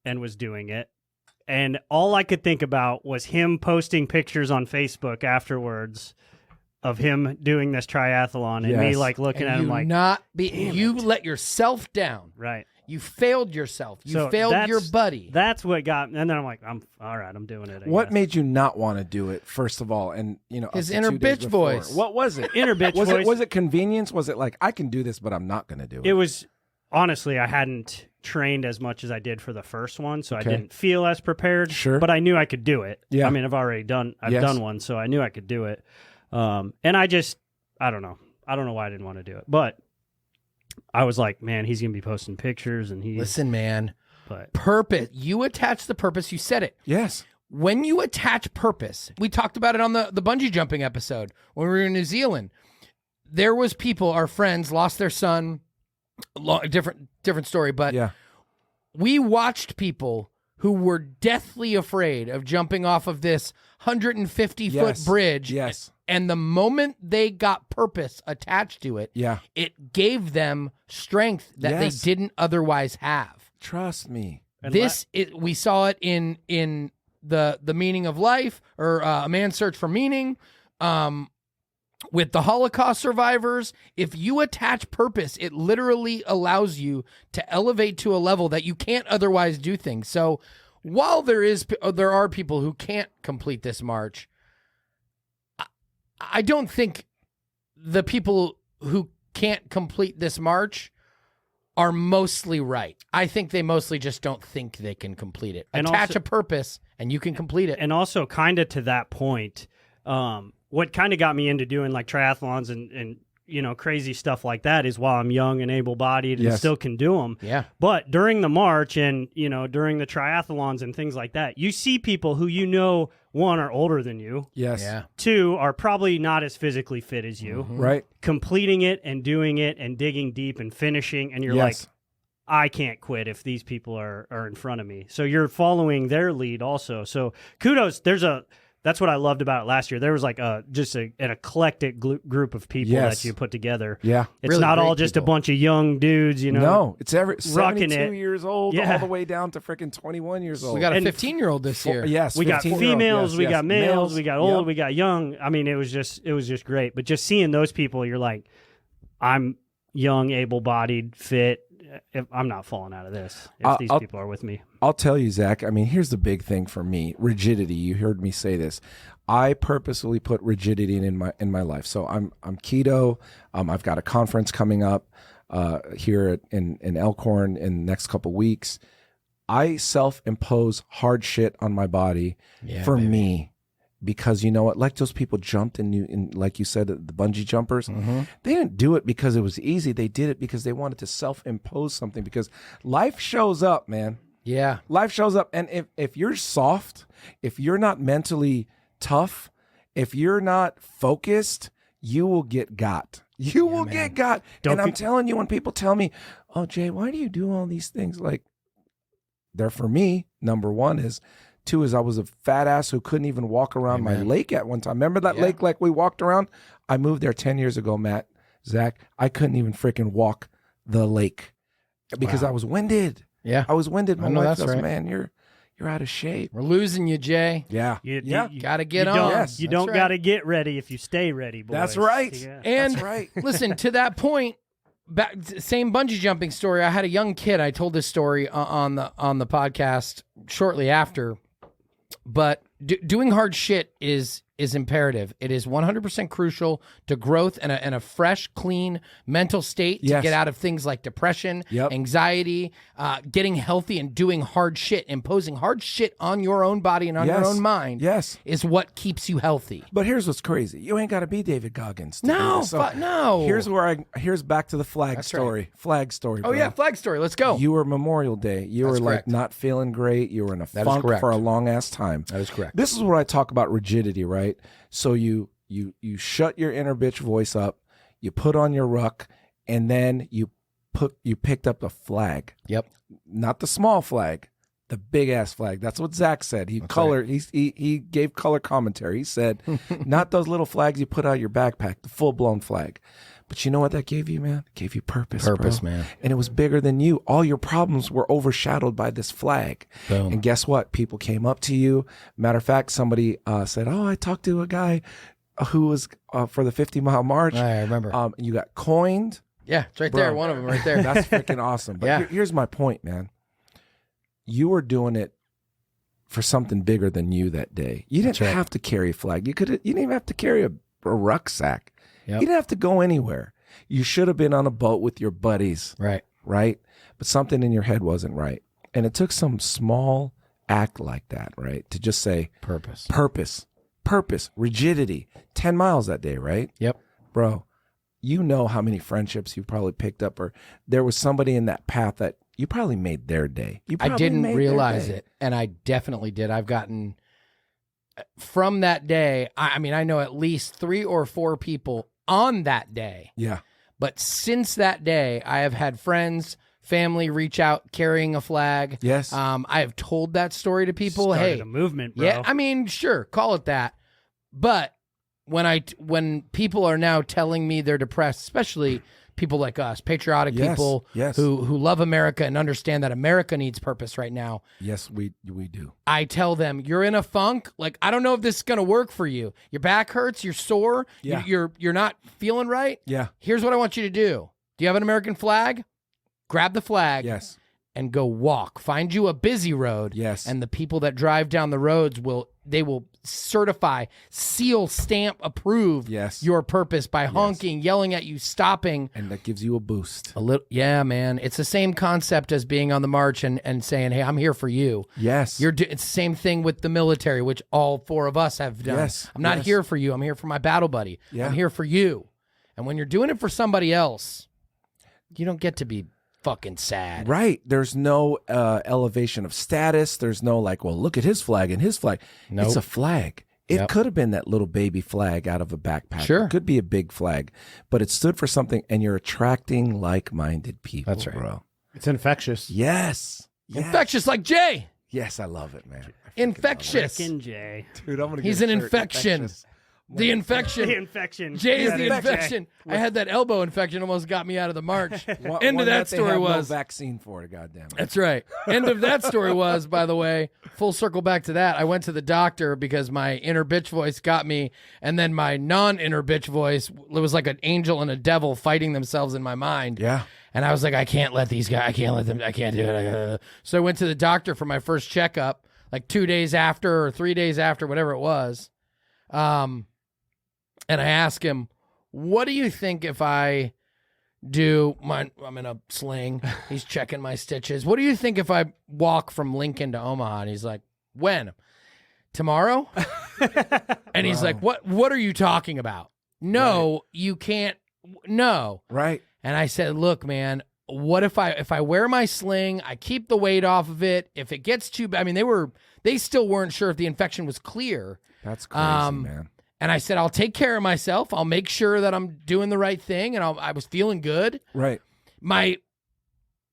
and was doing it. And all I could think about was him posting pictures on Facebook afterwards of him doing this triathlon and me Yes. like looking And at him like, you let yourself down. right. You failed yourself. You So failed that's- your buddy. That's what got me. And then I'm like, I'm all right. I'm doing it. I What guess. made you not want to do it, first of all? And, up His to inner 2 days bitch before? voice. What was it? Inner bitch was voice. Was it convenience? Was it like, I can do this, but I'm not going to do it? It was honestly, I hadn't trained as much as I did for the first one, so Okay. I didn't feel as prepared. Sure. But I knew I could do it. Yeah. I mean, I've Yes. done one, so I knew I could do it. And I don't know. I don't know why I didn't want to do it, but I was like, man, he's gonna be posting pictures, and Listen, man. But Purpose. You attach the purpose. You said it. Yes. When you attach purpose, we talked about it on the bungee jumping episode when we were in New Zealand. There was people, our friends, lost their son. Different story, but Yeah. we watched people who were deathly afraid of jumping off of this 150-foot Yes. bridge. Yes. And the moment they got purpose attached to it, Yeah. it gave them strength that Yes. they didn't otherwise have. Trust me. and We saw it in the meaning of life, or A Man's Search for Meaning, with the Holocaust survivors. If you attach purpose, it literally allows you to elevate to a level that you can't otherwise do things. So while there are people who can't complete this march, I don't think the people who can't complete this march are mostly right. I think they mostly just don't think they can complete it. And Attach also- a purpose and you can complete it. And also, kind of to that point, what kind of got me into doing like triathlons and crazy stuff like that is while I'm young and able-bodied and Yes. still can do them. Yeah. But during the march and during the triathlons and things like that, you see people who one, are older than you, Yes. Yeah. two, are probably not as physically fit as you, Right. completing it and doing it and digging deep and finishing, and you're like, Yes. I can't quit if these people are in front of me. So you're following their lead also. So kudos. That's what I loved about it last year. There was like an eclectic group of people Yes. that you put together. Yeah. It's Really not great all just people. a bunch of young dudes, No, it's rocking 72 it. years old Yeah. all the way down to freaking 21 years old. We got a And 15-year-old this year. Yes, We got 15-year-old, females, yes, we yes. got males, we got old, Yep. we got young. I mean, it was just great. But just seeing those people, you're like, I'm young, able-bodied, fit. I'm not falling out of this if these people are with me. I'll tell you, Zach, I mean, here's the big thing for me, rigidity. You heard me say this. I purposely put rigidity in my life. So I'm keto. I've got a conference coming up here in Elkhorn in the next couple weeks. I self-impose hard shit on my body for me, because you know what? Like those people jumped in like you said, the bungee jumpers. They didn't do it because it was easy. They did it because they wanted to self-impose something, because life shows up, man. Yeah. Life shows up. And if you're soft, if you're not mentally tough, if you're not focused, you will get got. You will get got. And I'm telling you, when people tell me, oh, Jay, why do you do all these things? Like, they're for me. Number one is. Two is I was a fat ass who couldn't even walk around my lake at one time. Remember that lake like we walked around? I moved there 10 years ago, Zach. I couldn't even freaking walk the lake because I was winded. Yeah. I was winded. My I know wife that's goes, right. man, you're out of shape. We're losing you, Jay. Yeah. You Gotta get you on. Don't, Yes. you That's don't right. got to get ready if you stay ready, boys. That's right. Yeah. And That's right. listen, to that point, same bungee jumping story. I had a young kid. I told this story on the podcast shortly after. But doing hard shit is imperative. It is 100% crucial to growth and a fresh, clean mental state to Yes. get out of things like depression, Yep. anxiety, getting healthy and doing hard shit, imposing hard shit on your own body and on your Yes. own mind. Yes. Is what keeps you healthy. But here's what's crazy. You ain't got to be David Goggins. To do No, this. So no. Here's back to the flag That's story. right. Flag story. Oh bro. yeah, flag story. Let's go. You were Memorial Day. You That's were like correct. not feeling great. You were in a That is funk correct. for a long ass time. That is correct. This is where I talk about rigidity, right? So you shut your inner bitch voice up, you put on your ruck, and then you picked up the flag. Yep. Not the small flag, the big ass flag. That's what Zach said. He gave color commentary. He said, not those little flags you put out of your backpack, the full blown flag. But you know what that gave you, man? It gave you purpose. Purpose, bro. man. And it was bigger than you. All your problems were overshadowed by this flag. Boom. And guess what? People came up to you. Matter of fact, somebody said, oh, I talked to a guy who was for the 50-mile march. I remember. You got coined. Yeah, it's right Bro. there. One of them right there. That's freaking awesome. But Yeah. here's my point, man. You were doing it for something bigger than you that day. You didn't That's right. have to carry a flag. You didn't even have to carry a rucksack. Yep. You didn't have to go anywhere. You should have been on a boat with your buddies, Right. right? But something in your head wasn't right. And it took some small act like that, right? To just say Purpose. purpose, rigidity. 10 miles that day, right? Yep. Bro, you know how many friendships you probably picked up, or there was somebody in that path that you probably made their day. You I probably didn't made their realize day. it, and I definitely did. I've gotten from that day. I mean, I know at least 3 or 4 people on that day. Yeah. But since that day, I have had friends, family reach out carrying a flag. Yes. I have told that story to people. Started Hey, a movement, bro. yeah, I mean, sure, call it that. But when people are now telling me they're depressed, especially people like us, patriotic Yes, people yes. who love America and understand that America needs purpose right now, Yes, we do. I tell them, you're in a funk. Like, I don't know if this is going to work for you. Your back hurts. You're sore. Yeah. You're not feeling right. Yeah. Here's what I want you to do. Do you have an American flag? Grab the flag Yes. and go walk. Find you a busy road. Yes. And the people that drive down the roads will they will certify, seal, stamp, approve Yes. your purpose by honking, yelling at you, stopping. And that gives you a boost. A little, yeah, man. It's the same concept as being on the march and saying, "Hey, I'm here for you." Yes. It's the same thing with the military, which all 4 of us have done. Yes, I'm not yes. here for you. I'm here for my battle buddy. Yeah. I'm here for you. And when you're doing it for somebody else, you don't get to be fucking sad. Right. There's no elevation of status. There's no like, well, look at his flag and his flag. Nope. It's a flag. It Yep. could have been that little baby flag out of a backpack. Sure. It could be a big flag, but it stood for something, and you're attracting like-minded people. That's right. Bro. It's infectious. Yes. Yes. Infectious like Jay. Yes, I love it, man. Infectious. Frickin' Jay. Dude, I'm gonna. He's get a an shirt. infection. Infectious. The infection. The infection. Jay is That the Jay. infection. I had that elbow infection, almost got me out of the march. One End of that they story have was no vaccine for it. Goddamn it. That's right. End of that story was, by the way, full circle back to that. I went to the doctor because my inner bitch voice got me, and then my non-inner bitch voice, it was like an angel and a devil fighting themselves in my mind. Yeah. And I was like, I can't let these guys, I can't let them, I can't do it. So I went to the doctor for my first checkup, like 2 days after or 3 days after, whatever it was. And I asked him, what do you think if I do I'm in a sling. He's checking my stitches. What do you think if I walk from Lincoln to Omaha? And he's like, when? Tomorrow? And he's like, what are you talking about? No, you can't. No. Right. And I said, look, man, what if I wear my sling, I keep the weight off of it. If it gets too bad, I mean, they still weren't sure if the infection was clear. That's crazy, man. And I said, I'll take care of myself. I'll make sure that I'm doing the right thing. And I was feeling good. Right.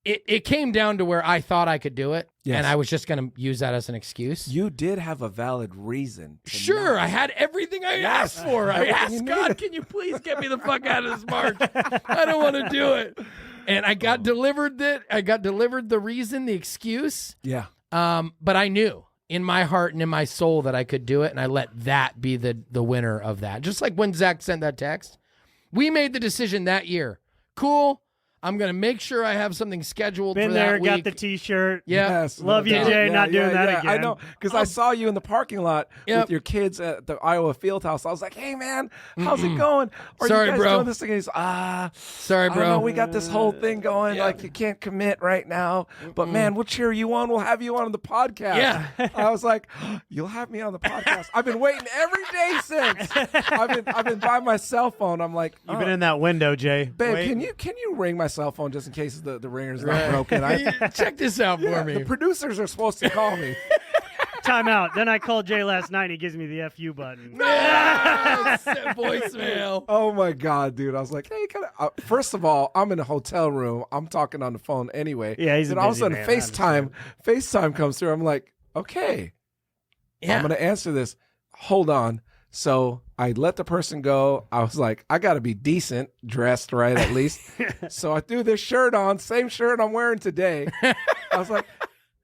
It came down to where I thought I could do it. Yes. And I was just going to use that as an excuse. You did have a valid reason. Sure, not. I had everything I asked for. I asked God, can you please get me the fuck out of this march? I don't want to do it. And I got delivered the reason, the excuse. Yeah. But I knew in my heart and in my soul that I could do it, and I let that be the winner of that. Just like when Zach sent that text, we made the decision that year. Cool. I'm going to make sure I have something scheduled Been for there, that week. got the T-shirt. Yeah. Yes, Love you, Jay. Not doing that again. I know, because I saw you in the parking lot Yep. with your kids at the Iowa Fieldhouse. I was like, "Hey, man, how's it going? Are Sorry, you guys bro. doing this thing?" He's, Sorry, I don't bro. know, we got this whole thing going. Like, you can't commit right now, but man, we'll cheer you on. We'll have you on the podcast. Yeah. I was like, "You'll have me on the podcast." I've been waiting every day since. I've been by my cell phone. I'm like, You've been in that window, Jay. babe, Wait. can you ring my cell phone just in case the ringer's not broken? Check this out for The me. producers are supposed to call me. Time out. Then I called Jay last night. He gives me the FU button. Voicemail. Oh my god, dude! I was like, "Hey, first of all, I'm in a hotel room. I'm talking on the phone anyway." Yeah, he's a then all of a busy sudden, man, FaceTime comes through. I'm like, "Okay, I'm gonna answer this." Hold on. So I let the person go. I was like, I got to be decent, dressed right at least. So I threw this shirt on, same shirt I'm wearing today. I was like,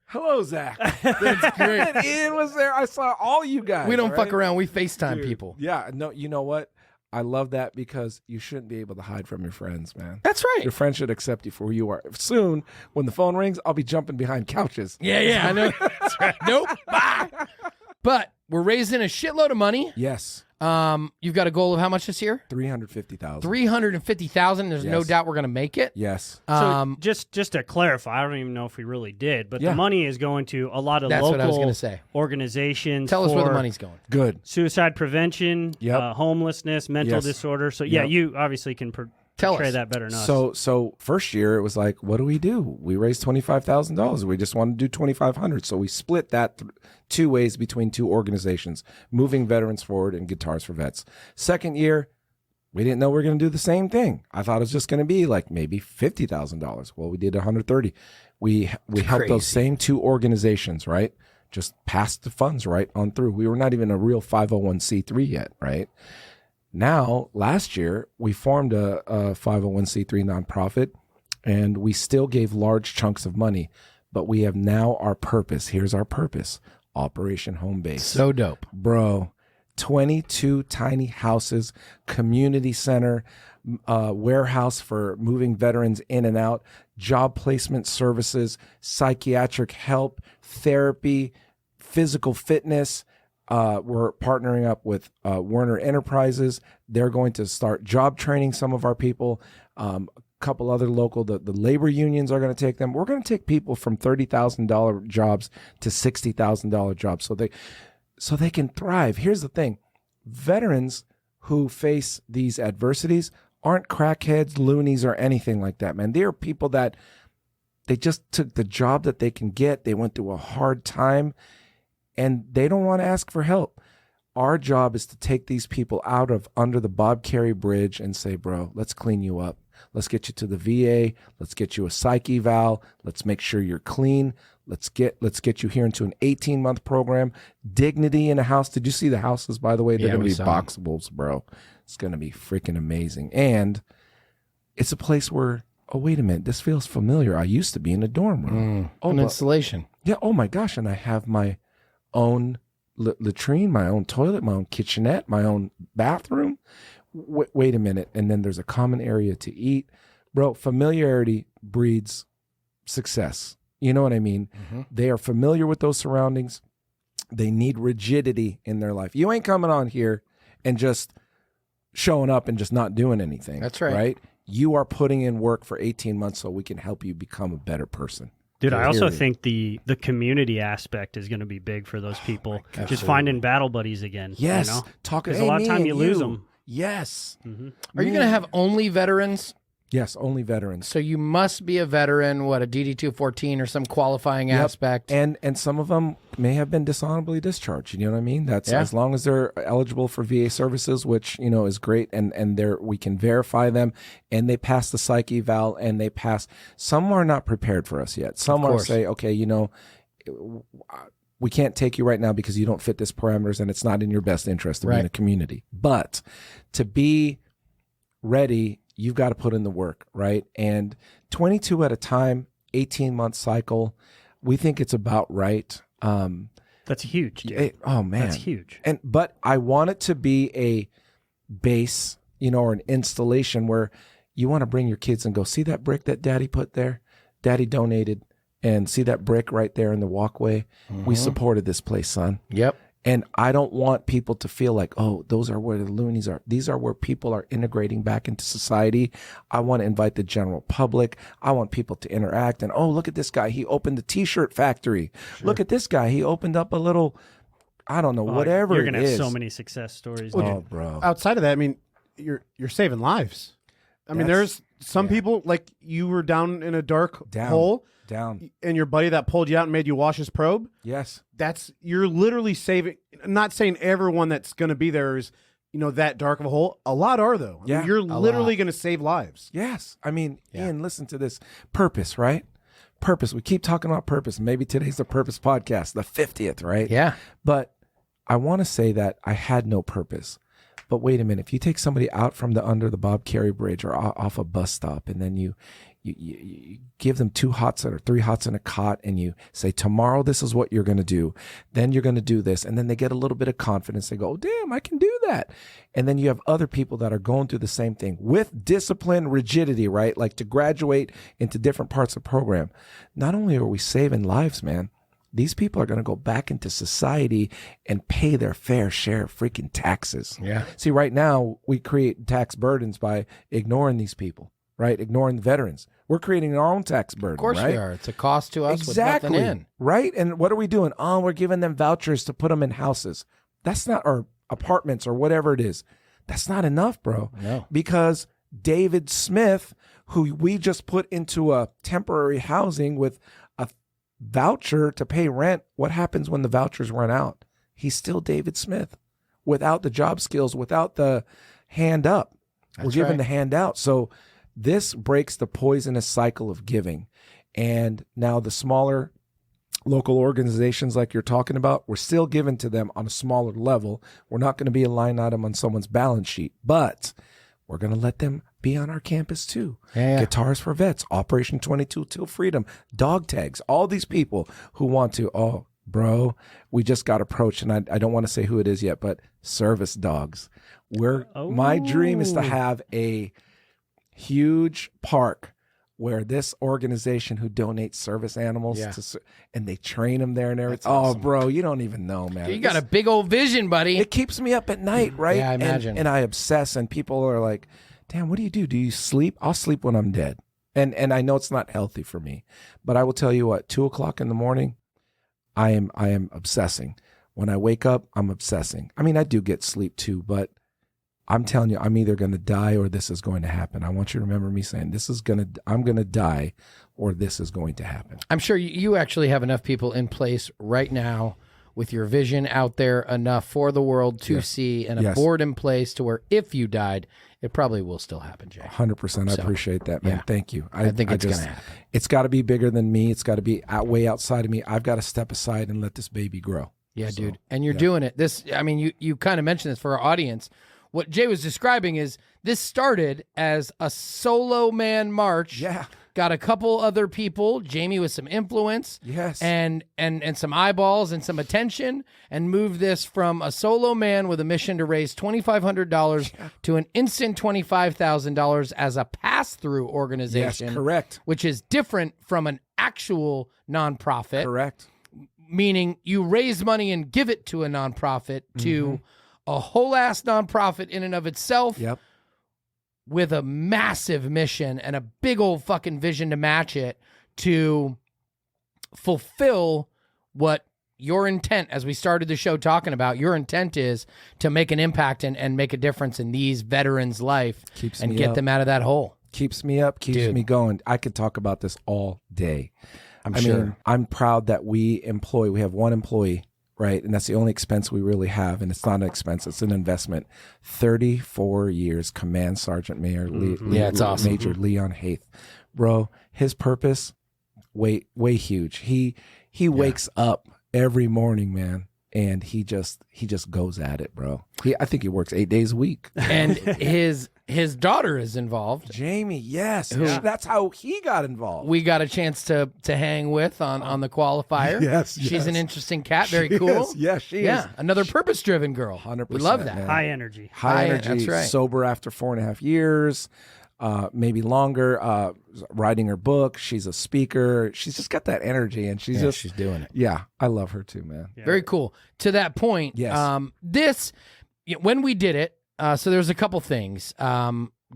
hello, Zach. That's great. And Ian was there. I saw all you guys. We don't right? fuck around. We FaceTime Dude, people. Yeah. No, you know what? I love that because you shouldn't be able to hide from your friends, man. That's right. Your friends should accept you for who you are. Soon, when the phone rings, I'll be jumping behind couches. Yeah, I know. That's right. Nope. Bye. But we're raising a shitload of money. Yes. You've got a goal of how much this year? 350,000. 350,000. There's no Yes. doubt we're going to make it. Yes. So just to clarify, I don't even know if we really did, but Yeah. the money is going to a lot of That's what I was local gonna say. organizations. Tell us where the for money's going. Good. suicide prevention, Yep. homelessness, mental Yes. disorder. So yeah, Yep. you obviously can Tell portray us. that better than us. So first year it was like, what do? We raised $25,000. We just wanted to do 2,500. So we split that two ways between two organizations, Moving Veterans Forward and Guitars for Vets. Second year, we didn't know we were going to do the same thing. I thought it was just going to be like maybe $50,000. Well, we did 130. We helped those crazy. same two organizations, right? Just passed the funds right on through. We were not even a real 501c3 yet, right? Now, last year, we formed a 501c3 nonprofit, and we still gave large chunks of money, but we have now our purpose. Here's our purpose: Operation Home Base. So dope. Bro, 22 tiny houses, community center, warehouse for moving veterans in and out, job placement services, psychiatric help, therapy, physical fitness, We're partnering up with Werner Enterprises. They're going to start job training some of our people. A couple other local, the labor unions are going to take them. We're going to take people from $30,000 jobs to $60,000 jobs so they can thrive. Here's the thing. Veterans who face these adversities aren't crackheads, loonies, or anything like that, man. They are people that they just took the job that they can get. They went through a hard time, and they don't want to ask for help. Our job is to take these people out of under the Bob Carey Bridge and say, bro, let's clean you up. Let's get you to the VA. Let's get you a psych eval. Let's make sure you're clean. Let's get you here into an 18-month program. Dignity in a house. Did you see the houses, by the way? They're going to be boxables, bro. It's going to be freaking amazing. And it's a place where, oh, wait a minute, this feels familiar. I used to be in a dorm room. An installation. Yeah, oh my gosh. And I have my own latrine, my own toilet, my own kitchenette, my own bathroom. Wait a minute. And then there's a common area to eat. Bro, familiarity breeds success. You know what I mean? Mm-hmm. They are familiar with those surroundings. They need rigidity in their life. You ain't coming on here and just showing up and just not doing anything. That's right. Right? You are putting in work for 18 months so we can help you become a better person. Dude, I also think the community aspect is going to be big for those people. God, just finding battle buddies again. Yes. You know? Talking, because a lot of time you lose them. Yes. Mm-hmm. Are you going to have only veterans? Yes, only veterans. So you must be a veteran, a DD-214 or some qualifying aspect. And some of them may have been dishonorably discharged. You know what I mean? That's as long as they're eligible for VA services, which, you know, is great. And we can verify them, and they pass the psych eval, and they pass. Some are not prepared for us yet. Some are say, okay, you know, we can't take you right now because you don't fit this parameters, and it's not in your best interest to be in a community. But to be ready, you've got to put in the work, right? And 22 at a time, 18-month cycle, we think it's about right. That's huge, dude. Oh, man. That's huge. But I want it to be a base, you know, or an installation where you want to bring your kids and go, see that brick that daddy put there? Daddy donated. And see that brick right there in the walkway? Mm-hmm. We supported this place, son. Yep. And I don't want people to feel like, oh, those are where the loonies are. These are where people are integrating back into society. I want to invite the general public. I want people to interact. And, oh, look at this guy. He opened a T-shirt factory. Sure. Look at this guy. He opened up a little, I don't know, whatever you're gonna it is. You're going to have so many success stories. Oh, bro. Outside of that, I mean, you're saving lives. I mean, there's some people, like you were down in a dark hole. Down. And your buddy that pulled you out and made you wash his probe? Yes. You're literally saving, not saying everyone that's going to be there is, you know, that dark of a hole. A lot are, though. I mean, you're literally going to save lives. Yes. I mean, Ian, listen to this. Purpose, right? Purpose. We keep talking about purpose. Maybe today's the Purpose podcast, the 50th, right? Yeah. But I want to say that I had no purpose. But wait a minute. If you take somebody out from under the Bob Carey Bridge or off a bus stop, and then you give them 2 hots or 3 hots in a cot, and you say, tomorrow this is what you're going to do. Then you're going to do this. And then they get a little bit of confidence. They go, oh, damn, I can do that. And then you have other people that are going through the same thing with discipline, rigidity, right? Like to graduate into different parts of the program. Not only are we saving lives, man, these people are going to go back into society and pay their fair share of freaking taxes. Yeah. See, right now we create tax burdens by ignoring these people, right? Ignoring the veterans. We're creating our own tax burden. Of course right? we are. It's a cost to us Exactly. with nothing in. Right? And what are we doing? Oh, we're giving them vouchers to put them in houses. That's not, or apartments or whatever it is. That's not enough, bro. No. Because David Smith, who we just put into a temporary housing with a voucher to pay rent, what happens when the vouchers run out? He's still David Smith without the job skills, without the hand up. We're giving the hand out. So this breaks the poisonous cycle of giving. And now the smaller local organizations like you're talking about, we're still giving to them on a smaller level. We're not going to be a line item on someone's balance sheet, but we're going to let them be on our campus too. Yeah. Guitars for Vets, Operation 22 Till Freedom, dog tags, all these people who want to, oh, bro, we just got approached, and I don't want to say who it is yet, but service dogs. My dream is to have a huge park where this organization who donates service animals Yeah. and they train them there and everything. That's awesome. Oh, bro, you don't even know, man. You got a big old vision, buddy. It keeps me up at night, right? Yeah, I imagine. And I obsess, and people are like, "Damn, what do you do? Do you sleep?" I'll sleep when I'm dead, and I know it's not healthy for me, but I will tell you what: 2:00 in the morning, I am obsessing. When I wake up, I'm obsessing. I mean, I do get sleep too, but I'm telling you, I'm either going to die or this is going to happen. I want you to remember me saying I'm going to die or this is going to happen. I'm sure you actually have enough people in place right now with your vision out there enough for the world to see and a Yes. board in place to where if you died, it probably will still happen, Jay. 100%. I appreciate that, man. yeah. Thank you. I think it's going to happen. It's got to be bigger than me. It's got to be way outside of me. I've got to step aside and let this baby grow. Yeah, dude. And you're doing it. You kind of mentioned this for our audience. What Jay was describing is this started as a solo man march. Yeah. Got a couple other people, Jamie with some influence. Yes. And some eyeballs and some attention, and moved this from a solo man with a mission to raise $2,500 to an instant $25,000 as a pass-through organization. Yes, correct. Which is different from an actual nonprofit. Correct. Meaning you raise money and give it to a nonprofit to a whole ass nonprofit in and of itself. Yep. With a massive mission and a big old fucking vision to match it to fulfill what your intent, as we started the show talking about, your intent is to make an impact and make a difference in these veterans' life and get them out of that hole. Keeps me up, keeps me going. I could talk about this all day. I mean, I'm proud that we have one employee, right? And that's the only expense we really have. And it's not an expense, it's an investment. 34 years, Command Sergeant Major it's awesome. Major Leon Haith. Bro, his purpose, way huge. He wakes up every morning, man, and he just goes at it, bro. I think he works 8 days a week. And his daughter is involved. Jamie, yes. That's how he got involved. We got a chance to hang with on the qualifier. Yes, She's an interesting cat. Very She cool. is. Yeah, she is. Another purpose-driven girl. 100%. We love that. Man. High energy. High energy, that's right. sober after 4.5 years, maybe longer, writing her book. She's a speaker. She's just got that energy, and she's doing it. Yeah, I love her too, man. Yeah. Very cool. To that point, Yes. when we did it, so there's a couple things.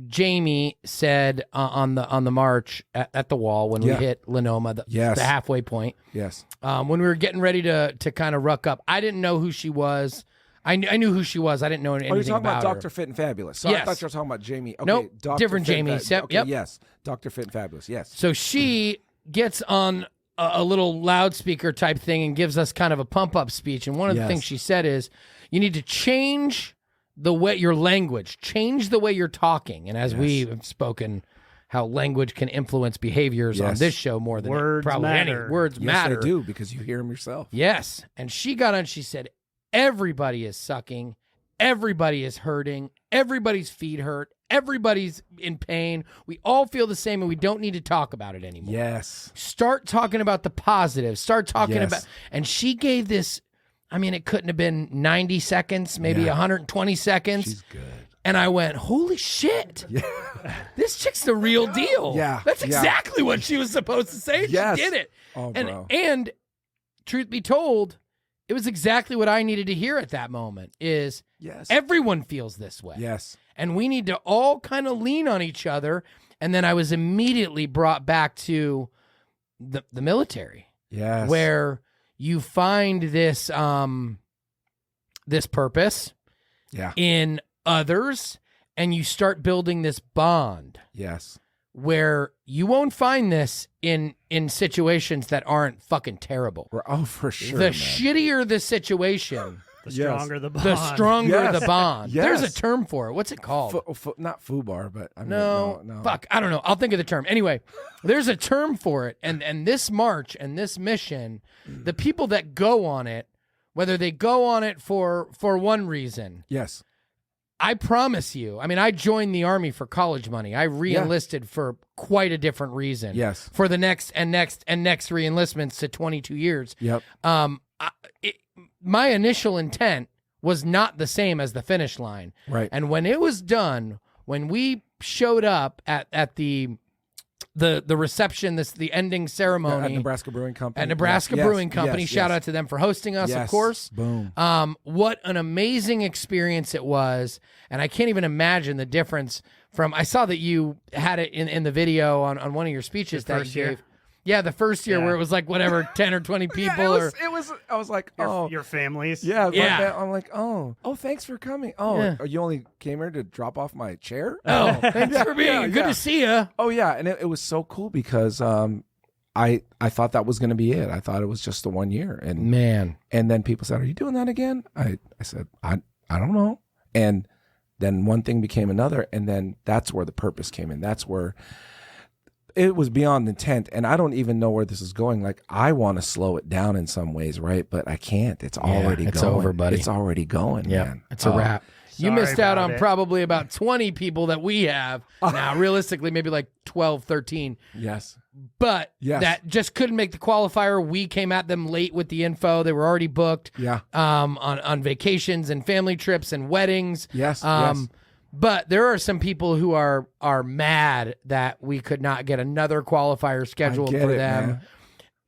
Jamie said on the march at the wall when we hit Lenoma, the halfway point. Yes. When we were getting ready to kind of ruck up, I didn't know who she was. I knew who she was. I didn't know anything You're talking about her. Dr. Fit and Fabulous. So Yes. I thought you were talking about Jamie. Okay, Nope, Dr. different Fit Jamie. and Yep. Yes, Dr. Fit and Fabulous. Yes. So she gets on a little loudspeaker type thing and gives us kind of a pump up speech. And one of the things she said is, you need to change your language, change the way you're talking. And as we have spoken, how language can influence behaviors on this show more than Words probably matter. any. Words Yes, matter. they do, because you hear them yourself. Yes. And she got on, she said, everybody is sucking. Everybody is hurting. Everybody's feet hurt. Everybody's in pain. We all feel the same, and we don't need to talk about it anymore. Yes. Start talking about the positives. Start talking Yes. about, and she gave this, I mean, it couldn't have been 90 seconds, maybe 120 seconds. She's good. And I went, holy shit. Yeah. This chick's the real deal. Yeah. That's Yeah. exactly what she was supposed to say. Yes. She did it. Oh, and, bro. and truth be told, it was exactly what I needed to hear at that moment is Yes. everyone feels this way. Yes. And we need to all kind of lean on each other. And then I was immediately brought back to the military. Yes. Where you find this this purpose in others, and you start building this bond. Yes. Where you won't find this in situations that aren't fucking terrible. Oh, for sure. The man. shittier the situation, The stronger the bond. the stronger Yes. the bond. Yes. There's a term for it. What's it called? Not FUBAR, but I mean, No, no. fuck, I don't know. I'll think of the term. Anyway, there's a term for it, and this march and this mission, the people that go on it, whether they go on it for one reason, Yes. I promise you. I mean, I joined the Army for college money. I re-enlisted for quite a different reason. Yes. For the next re-enlistments to 22 years. Yep. My initial intent was not the same as the finish line. Right. And when it was done, when we showed up at the the reception, the ending ceremony At Nebraska Brewing Company. At Nebraska Yes, Brewing yes, Company. yes, Shout yes. out to them for hosting us, of Yes. course. Boom. What an amazing experience it was. And I can't even imagine the difference from, I saw that you had it in the video on one of your speeches The that first you year? gave. Yeah, the first year Yeah. where it was like whatever, 10 or 20 people. Yeah, it was. I was like, oh, Your families. yeah, Yeah. I'm like, oh, thanks for coming. Oh, Yeah. you only came here to drop off my chair? Oh, thanks for being yeah, here. Good yeah. to see you. Oh yeah, and it was so cool because I thought that was going to be it. I thought it was just the 1 year, Man. and then people said, "Are you doing that again?" I said, I don't know. And then one thing became another, and then that's where the purpose came in. That's where it was beyond intent, and I don't even know where this is going. Like, I want to slow it down in some ways, right? But I can't. It's already it's going. over, buddy. It's already going, Yeah, man. it's a wrap. You Sorry missed out about on it. probably about 20 people that we have. Now, realistically, maybe like 12, 13. Yes. But Yes. that just couldn't make the qualifier. We came at them late with the info. They were already booked Yeah. on vacations and family trips and weddings. Yes. Yes. But there are some people who are mad that we could not get another qualifier scheduled get for it, them. man.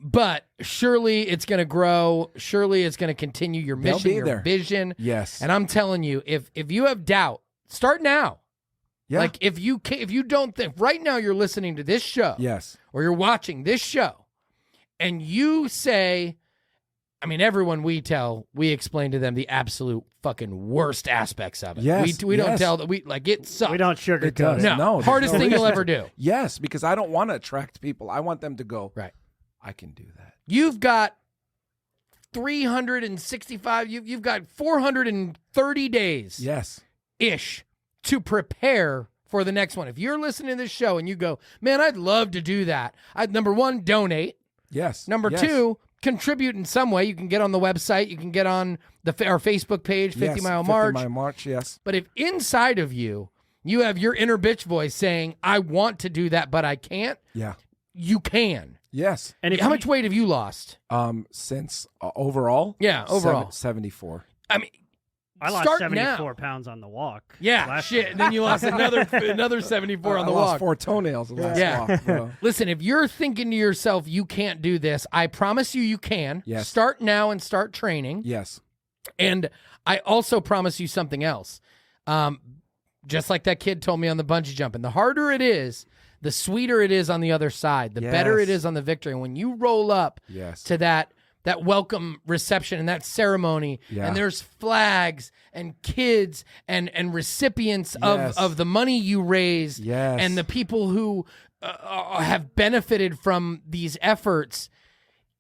But surely it's going to grow. Surely it's going to continue your They'll mission, be your there. vision. Yes. And I'm telling you, if you have doubt, start now. Yeah. Like if you don't think right now you're listening to this show, Yes. or you're watching this show, and you say, I mean, everyone we explain to them the absolute fucking worst aspects of it. Yes, we don't yes. tell that it sucks. We don't sugarcoat It does. it. No, No, there's hardest no thing you'll reason ever to. do. Yes, because I don't want to attract people. I want them to go, Right. I can do that. You've got 365. You've got 430 days. Yes. Ish to prepare for the next one. If you're listening to this show and you go, man, I'd love to do that. Number one, donate. Yes. Number Yes. two, contribute in some way. You can get on the website. You can get on our Facebook page, 50 Yes, Mile 50 March. Mile March, yes. But if inside of you, you have your inner bitch voice saying, I want to do that, but I can't, Yeah. you can. Yes. And if How you- much weight have you lost? Since overall? Yeah, overall. 74. I mean, I lost start 74 now. pounds on the walk. Yeah, last shit. year. And then you lost another 74 on the I lost walk. 4 toenails the last Yeah. walk, bro. Listen, if you're thinking to yourself, you can't do this, I promise you can. Yes. Start now and start training. Yes. And I also promise you something else. Just like that kid told me on the bungee jumping, the harder it is, the sweeter it is on the other side, the better it Yes. is on the victory. And when you roll up Yes. to that welcome reception and that ceremony, Yeah. and there's flags and kids and recipients Yes. of the money you raised, Yes. and the people who have benefited from these efforts,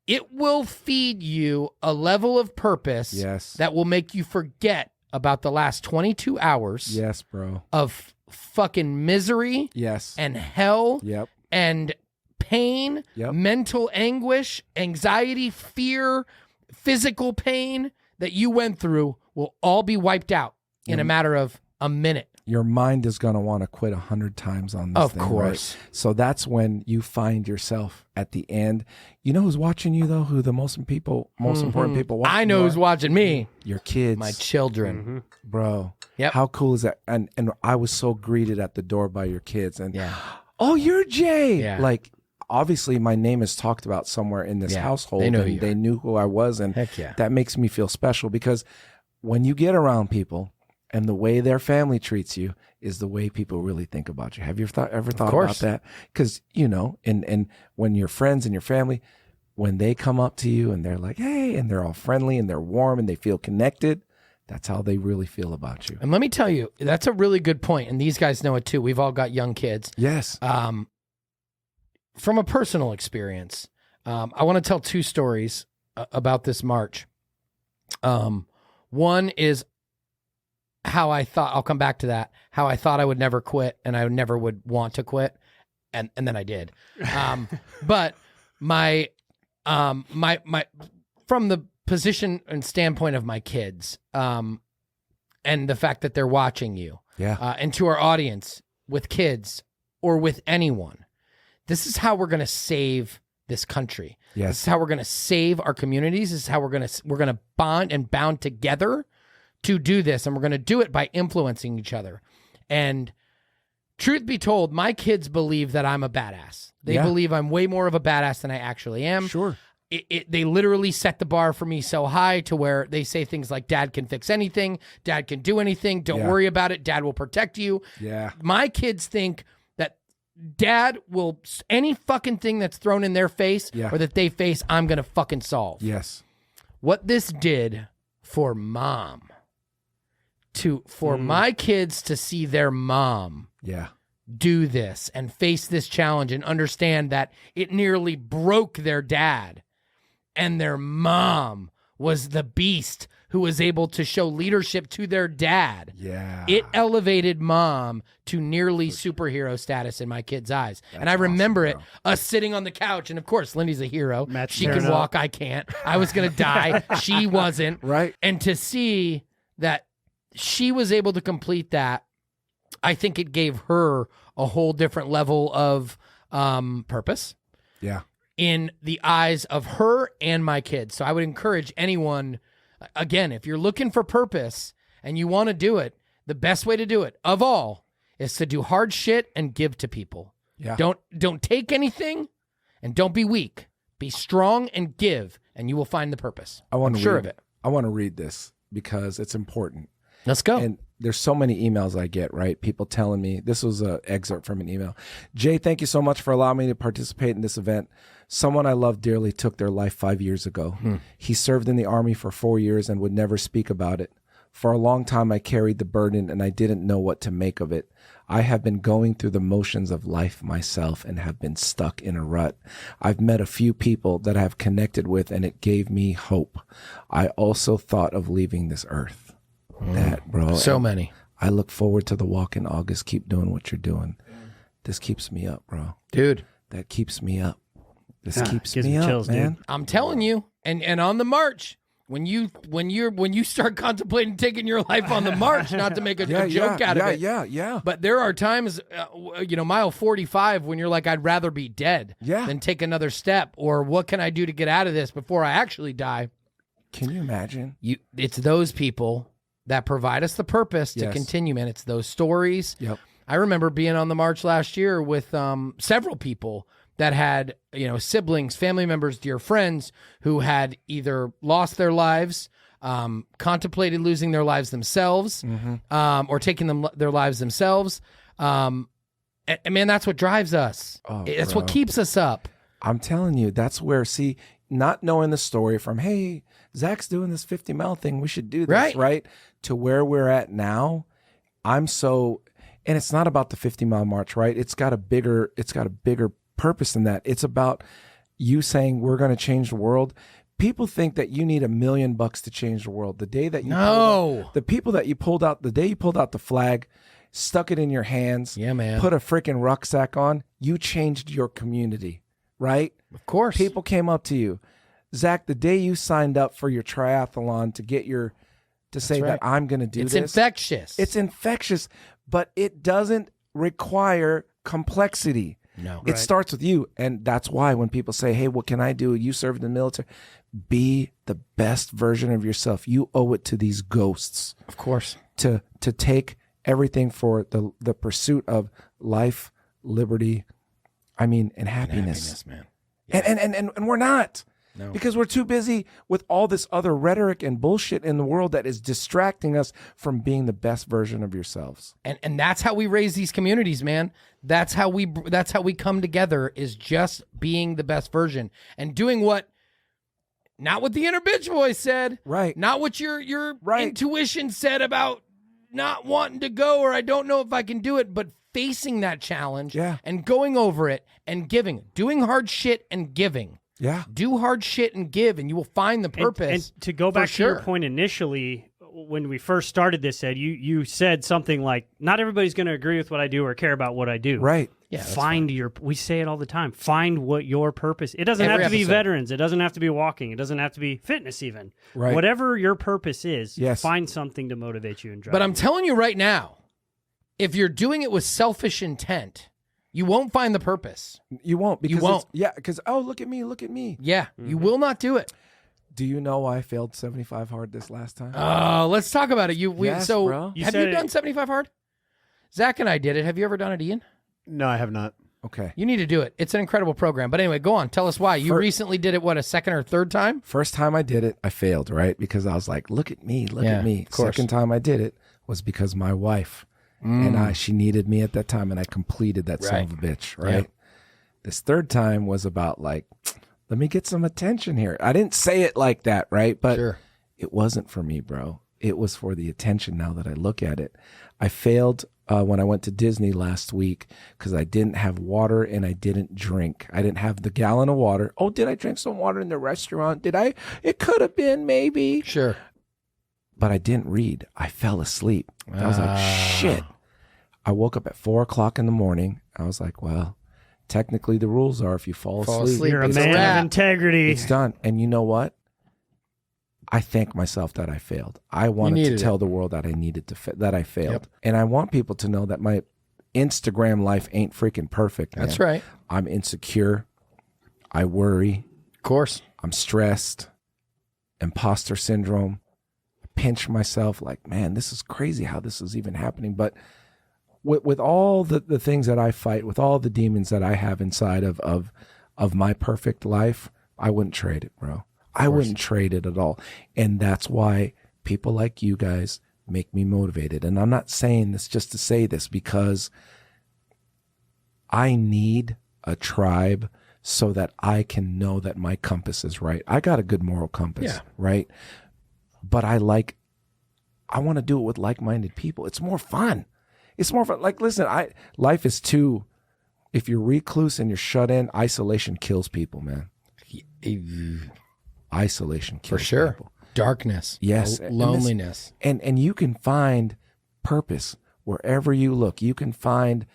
it will feed you a level of purpose Yes. that will make you forget about the last 22 hours Yes, bro. of fucking misery Yes. and hell Yep. and pain, Yep. mental anguish, anxiety, fear, physical pain that you went through will all be wiped out in a matter of a minute. Your mind is going to want to quit 100 times on this Of thing, course. right? So that's when you find yourself at the end. You know who's watching you, though? Who the most important people watching I know you who's are? watching me, Your kids. my children. Bro. Yep. How cool is that? And I was so greeted at the door by your kids. And, Yeah. oh, you're Jay. Yeah. Like, obviously, my name is talked about somewhere in this Yeah, household. they know who and you they are. knew who I was. And Heck yeah. that makes me feel special because when you get around people and the way their family treats you is the way people really think about you. Have you ever thought about course. that? Because, you know, and when your friends and your family, when they come up to you and they're like, hey, and they're all friendly and they're warm and they feel connected, that's how they really feel about you. And let me tell you, that's a really good point, and these guys know it too. We've all got young kids. Yes. From a personal experience, I want to tell 2 stories about this march. One is how I thought, I'll come back to that, how I thought I would never quit and I never would want to quit. And then I did. But my from the position and standpoint of my kids, and the fact that they're watching you, Yeah. and to our audience with kids or with anyone, this is how we're going to save this country. This Yes. is how we're going to save our communities. This is how we're going to bond and bound together to do this, and we're going to do it by influencing each other. And truth be told, my kids believe that I'm a badass. They believe I'm way more of a badass than I actually am. Sure. They literally set the bar for me so high to where they say things like, Dad can fix anything. Dad can do anything. Don't worry about it. Dad will protect you. Yeah. My kids think that Dad will, any fucking thing that's thrown in their face or that they face, I'm going to fucking solve. Yes. What this did for Mom, for my kids to see their mom do this and face this challenge and understand that it nearly broke their dad, and their mom was the beast who was able to show leadership to their dad. Yeah. It elevated Mom to nearly superhero status in my kids' eyes. And I remember it, us sitting on the couch. And of course, Lindy's a hero. She can walk, I can't. I was going to die. She wasn't. Right. And to see that she was able to complete that, I think it gave her a whole different level of purpose. Yeah. In the eyes of her and my kids. So I would encourage anyone, again, if you're looking for purpose and you want to do it, the best way to do it of all is to do hard shit and give to people. Yeah. Don't take anything, and don't be weak. Be strong and give, and you will find the purpose. I'm sure of it. I want to read this because it's important. Let's go. And there's so many emails I get, right? People telling me, this was an excerpt from an email. Jay, thank you so much for allowing me to participate in this event. Someone I love dearly took their life 5 years ago. He served in the Army for 4 years and would never speak about it. For a long time, I carried the burden and I didn't know what to make of it. I have been going through the motions of life myself and have been stuck in a rut. I've met a few people that I have connected with and it gave me hope. I also thought of leaving this earth. That, bro. So many. I look forward to the walk in August. Keep doing what you're doing. This keeps me up, bro. Dude. That keeps me up. This keeps gives me me up, chills, man. dude. I'm telling you, and on the march, when you start contemplating taking your life on the march, not to make a joke out of it. Yeah. But there are times, mile 45, when you're like, I'd rather be dead than take another step, or what can I do to get out of this before I actually die? Can you imagine? It's those people that provide us the purpose to continue, man. It's those stories. Yep. I remember being on the march last year with several people that had, siblings, family members, dear friends who had either lost their lives, contemplated losing their lives themselves, or taking their lives themselves. And man, that's what drives us. That's what keeps us up. I'm telling you, that's where, not knowing the story from, hey, Zach's doing this 50-mile thing, we should do this, right? To where we're at now, and it's not about the 50-mile march, right? It's got a bigger purpose than that. It's about you saying we're going to change the world. People think that you need $1 million to change the world. The day that you pulled out the flag, stuck it in your hands, put a freaking rucksack on, you changed your community, right? Of course. People came up to you. Zach, the day you signed up for your triathlon to say that I'm going to do this. It's infectious. It's infectious, but it doesn't require complexity. No. It starts with you. And that's why when people say, hey, what can I do? You served in the military. Be the best version of yourself. You owe it to these ghosts. Of course. To take everything for the pursuit of life, liberty, and happiness. Man. And we're not. No. Because we're too busy with all this other rhetoric and bullshit in the world that is distracting us from being the best version of yourselves. And that's how we raise these communities, man. That's how we come together, is just being the best version and doing not what the inner bitch voice said, right? Not what your intuition said about not wanting to go, or I don't know if I can do it, but facing that challenge and going over it and doing hard shit and giving. Yeah. Do hard shit and give, and you will find the purpose. And to go back to your point initially, when we first started this, Ed, you said something like, not everybody's going to agree with what I do or care about what I do. Right. Yeah. We say it all the time. Find what your purpose. It doesn't have to be veterans. It doesn't have to be walking. It doesn't have to be fitness even. Right. Whatever your purpose is, find something to motivate you and drive. But I'm telling you right now, if you're doing it with selfish intent, you won't find the purpose. You won't. Because you won't. Because, look at me. Yeah, you will not do it. Do you know I failed 75 hard this last time? Oh, let's talk about it. Bro. Have you done 75 hard? Zach and I did it. Have you ever done it, Ian? No, I have not. Okay. You need to do it. It's an incredible program. But anyway, go on. Tell us why. You recently did it, what, a second or third time? First time I did it, I failed, right? Because I was like, look at me, look at me. of course. Second time I did it was because my wife and she needed me at that time, and I completed that son of a bitch, right? This third time was about like, let me get some attention here. I didn't say it like that, right? But it wasn't for me, bro. It was for the attention now that I look at it. I failed when I went to Disney last week because I didn't have water and I didn't drink. I didn't have the gallon of water. Oh, did I drink some water in the restaurant? Did I? It could have been, maybe. Sure. But I didn't read. I fell asleep. I was like, shit. I woke up at 4 o'clock in the morning. I was like, well, technically the rules are if you fall asleep, You're a It's man wrap. of integrity. it's done. And you know what? I thank myself that I failed. I wanted to tell the world that I needed to that I failed. Yep. And I want people to know that my Instagram life ain't freaking perfect, man. That's right. I'm insecure. I worry. Of course. I'm stressed. Imposter syndrome. I pinch myself like, man, this is crazy how this is even happening. But with all the things that I fight, with all the demons that I have inside of my perfect life, I wouldn't trade it, bro. I wouldn't trade it at all. And that's why people like you guys make me motivated. And I'm not saying this just to say this, because I need a tribe so that I can know that my compass is right. I got a good moral compass, right? But I want to do it with like-minded people. It's more fun. It's more fun. Like, listen, life is too, if you're recluse and you're shut in, isolation kills people, man. Isolation kills For sure. people. Darkness. Yes. Loneliness. And you can find purpose wherever you look. You can find,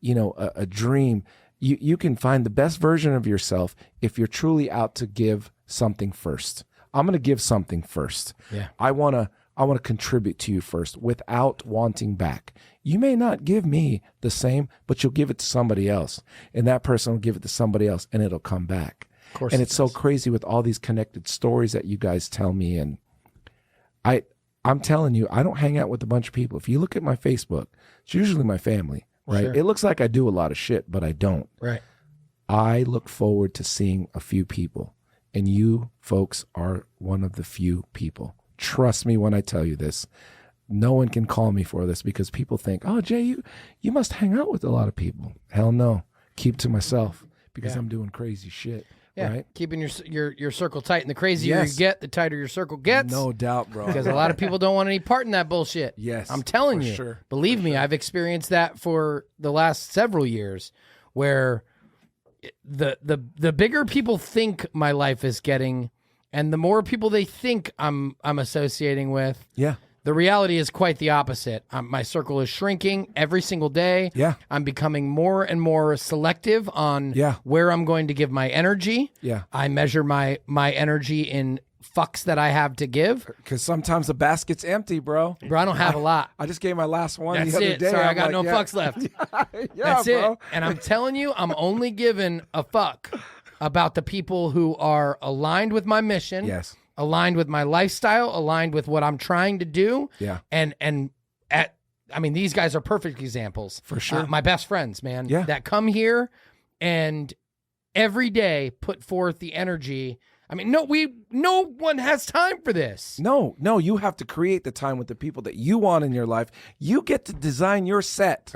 a dream. You can find the best version of yourself if you're truly out to give something first. I'm going to give something first. Yeah. I want to contribute to you first without wanting back. You may not give me the same, but you'll give it to somebody else. And that person will give it to somebody else, and it'll come back. Of course. And it's so crazy with all these connected stories that you guys tell me. And I'm telling you, I don't hang out with a bunch of people. If you look at my Facebook, it's usually my family, right? Sure. It looks like I do a lot of shit, but I don't. Right. I look forward to seeing a few people. And you folks are one of the few people. Trust me when I tell you this. No one can call me for this because people think, oh, Jay, you must hang out with a lot of people. Hell no. Keep to myself because I'm doing crazy shit. Yeah. Right? Keeping your circle tight. And the crazier you get, the tighter your circle gets. No doubt, bro. Because a lot of people don't want any part in that bullshit. Yes, I'm telling for you. sure. Believe me, I've experienced that for the last several years where the bigger people think my life is getting and the more people they think I'm associating with, Yeah. the reality is quite the opposite. My circle is shrinking every single day. Yeah. I'm becoming more and more selective on Yeah. where I'm going to give my energy. Yeah. I measure my energy in fucks that I have to give. Because sometimes the basket's empty, bro. Bro, I don't have a lot. I just gave my last one That's the other it. day. Sorry, I I'm got like, no fucks left. Yeah, That's bro. it. And I'm telling you, I'm only giving a fuck about the people who are aligned with my mission. Yes. Aligned with my lifestyle, aligned with what I'm trying to do. Yeah. I mean, these guys are perfect examples. For sure. My best friends, man. Yeah. That come here and every day put forth the energy. I mean, no one has time for this. No, you have to create the time with the people that you want in your life. You get to design your set.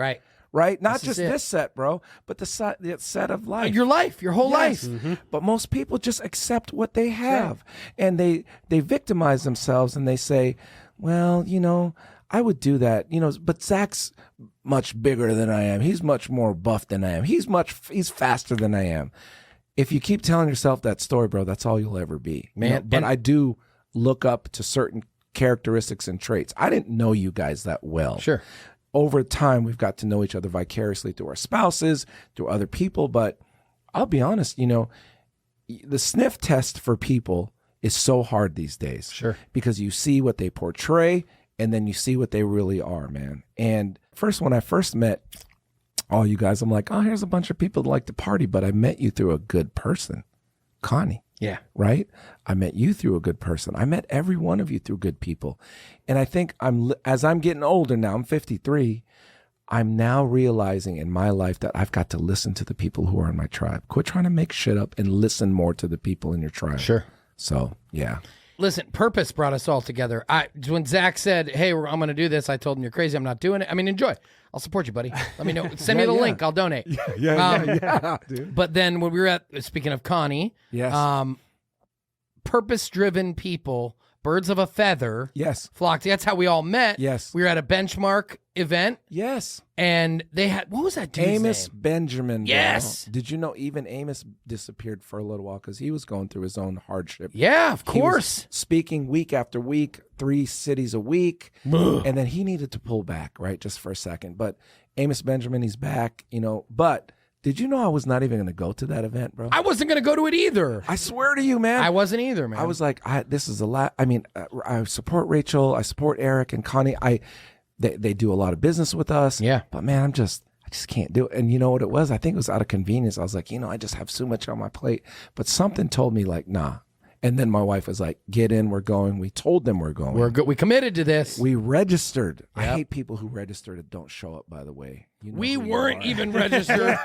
Right. Not This is just it. this set, bro, but the set of life. Your life, your whole Yes. life. But most people just accept what they have. And they victimize themselves and they say, well, I would do that, but Zach's much bigger than I am. He's much more buff than I am. He's faster than I am. If you keep telling yourself that story, bro, that's all you'll ever be. Man, But I do look up to certain characteristics and traits. I didn't know you guys that well. Sure. Over time, we've got to know each other vicariously through our spouses, through other people. But I'll be honest, the sniff test for people is so hard these days. Sure. Because you see what they portray and then you see what they really are, man. And when I first met all you guys, I'm like, oh, here's a bunch of people that like to party, but I met you through a good person, Connie. Yeah. Right? I met you through a good person. I met every one of you through good people. And I think as I'm getting older now, I'm 53, I'm now realizing in my life that I've got to listen to the people who are in my tribe. Quit trying to make shit up and listen more to the people in your tribe. Sure. So, yeah. Listen, purpose brought us all together. When Zach said, hey, I'm going to do this, I told him, you're crazy. I'm not doing it. I mean, enjoy. I'll support you, buddy. Let me know. Send me the link. I'll donate. Yeah, dude. But then when we were speaking of Connie, Yes. Purpose-driven people, birds of a feather, Yes. flocked. That's how we all met. Yes. We were at a benchmark event, Yes. and they had, what was that dude's Amos name? Benjamin. Bro. Yes. Did you know even Amos disappeared for a little while because he was going through his own hardship? Yeah, of He was course. speaking week after week, 3 cities a week, and then he needed to pull back, right, just for a second. But Amos Benjamin, he's back, But did you know I was not even going to go to that event, bro? I wasn't going to go to it either. I swear to you, man. I wasn't either, man. I was like, this is a lot. I mean, I support Rachel. I support Eric and Connie. They do a lot of business with us. Yeah. But man, I just can't do it. And you know what it was? I think it was out of convenience. I was like, I just have so much on my plate. But something told me like, nah. And then my wife was like, get in, we're going. We told them we're going. We're good. We committed to this. We registered. I Yep. hate people who registered and don't show up, by the way. You know We who you weren't are. even registered.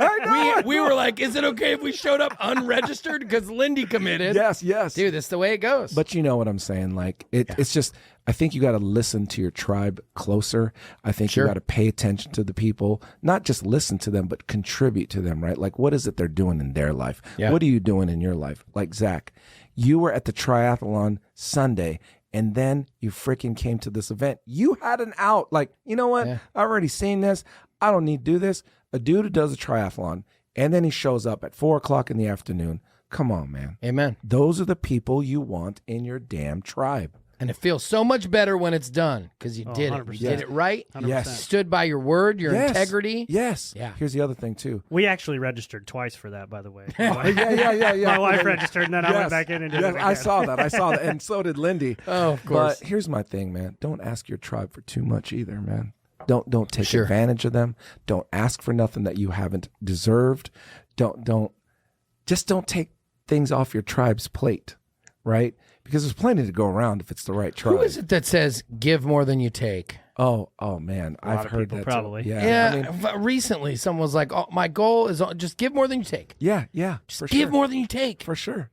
we were like, is it okay if we showed up unregistered? Because Lindy committed. Yes. Dude, that's the way it goes. But you know what I'm saying? Like it's just, I think you got to listen to your tribe closer. I think Sure. you got to pay attention to the people, not just listen to them, but contribute to them, right? Like what is it they're doing in their life? Yeah. What are you doing in your life? Like Zach, you were at the triathlon Sunday and then you freaking came to this event. You had an out. Like, you know what? Yeah. I've already seen this. I don't need to do this. A dude who does a triathlon and then he shows up at 4:00 in the afternoon. Come on, man. Amen. Those are the people you want in your damn tribe. And it feels so much better when it's done because you did it. 100%. You did it right. 100%. Yes. Stood by your word, your Yes. integrity. Yes. Yeah. Here's the other thing too. We actually registered twice for that, by the way. Yeah. My wife registered, and then I went back in and did it again. I saw that, and so did Lindy. Oh, of course. But here's my thing, man. Don't ask your tribe for too much either, man. Don't take Sure. advantage of them. Don't ask for nothing that you haven't deserved. Don't take things off your tribe's plate, right? Because there's plenty to go around if it's the right tribe. Who is it that says give more than you take? Oh man, lot I've of heard people that too. probably. Yeah. Yeah, I mean, recently someone was like, "Oh, my goal is just give more than you take. yeah. Just For give sure. more than you take. For sure.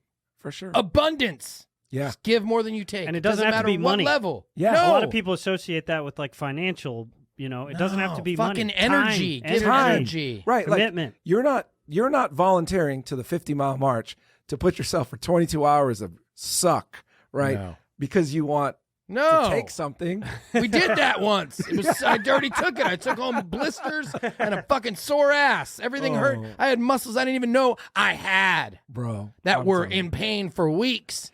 Abundance. Yeah. Just give more than you take. And it doesn't have to matter be what money. level. Yeah. no. A lot of people associate that with like financial. It doesn't have to be fucking money. energy. Time, Give Time. energy. Right. Commitment. Like you're not volunteering to the 50-mile march to put yourself for 22 hours of suck, right? No. Because you want No. to take something. We did that once. It was I already took it. I took home blisters and a fucking sore ass. Everything hurt. I had muscles I didn't even know I had Bro. that I'm were telling you. in pain for weeks,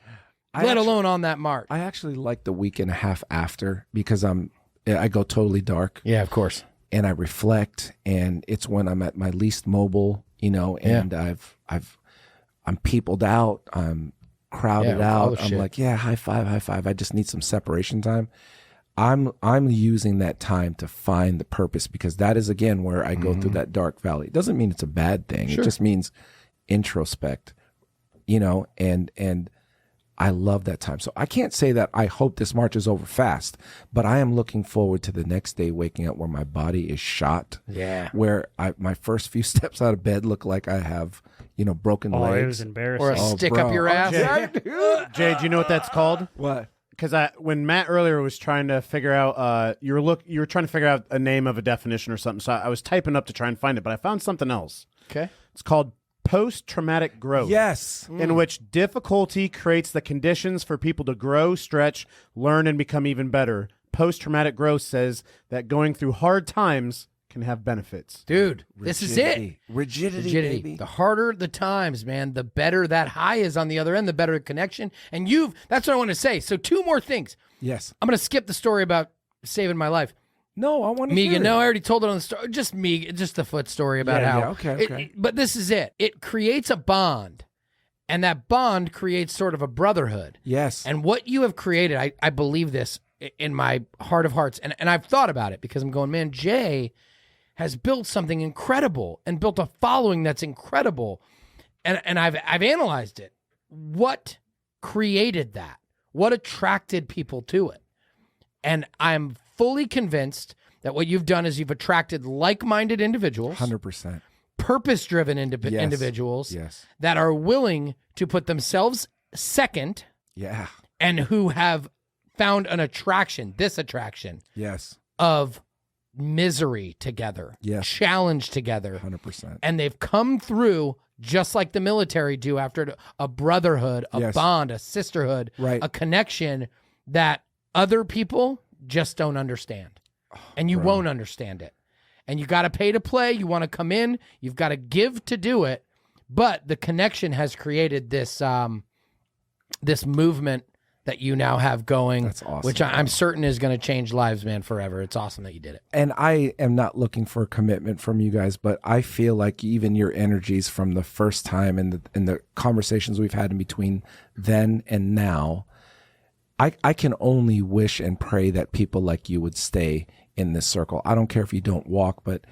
I let actually- alone on that march. I actually like the week and a half after because I go totally dark Yeah, of course. and I reflect, and it's when I'm at my least mobile, and I'm peopled out, I'm crowded Yeah, all out. the I'm shit. like, yeah, high five. I just need some separation time. I'm using that time to find the purpose because that is again where I go through that dark valley. It doesn't mean it's a bad thing. Sure. It just means introspect, and I love that time. So I can't say that I hope this march is over fast, but I am looking forward to the next day waking up where my body is shot. Yeah. Where my first few steps out of bed look like I have, broken Oh, legs. it was embarrassing. Or a stick up bro. your Oh, ass. Jay. Jay, do you know what that's called? What? Because when Matt earlier was trying to figure out, you were trying to figure out a name of a definition or something. So I was typing up to try and find it, but I found something else. Okay. It's called post-traumatic growth. Yes. In which difficulty creates the conditions for people to grow, stretch, learn, and become even better. Post-traumatic growth says that going through hard times can have benefits. Dude, this is it. Rigidity, Rigidity. baby. The harder the times, man, the better that high is on the other end, the better the connection. And that's what I want to say. So 2 more things. Yes. I'm going to skip the story about saving my life. No, I want to hear Megan, it. no, I already told it on the story. Just Megan, just the foot story about Yeah, how. yeah, okay. But this is it. It creates a bond, and that bond creates sort of a brotherhood. Yes. And what you have created, I believe this in my heart of hearts, and I've thought about it because I'm going, man, Jay has built something incredible and built a following that's incredible, and I've analyzed it. What created that? What attracted people to it? And I'm fully convinced that what you've done is you've attracted like-minded individuals, 100%. purpose-driven individuals Yes. that are willing to put themselves second Yeah. and who have found this attraction Yes. of misery together, Yes. challenge together. 100%. And they've come through just like the military do after a brotherhood, a Yes. bond, a sisterhood, Right. a connection that other people just don't understand. And you bro. won't understand it. And you got to pay to play. You want to come in. You've got to give to do it. But the connection has created this this movement that you now have going. That's awesome, which I'm certain is going to change lives, man, forever. It's awesome that you did it. And I am not looking for a commitment from you guys, but I feel like even your energies from the first time and the conversations we've had in between then and now, I can only wish and pray that people like you would stay in this circle. I don't care if you don't walk, but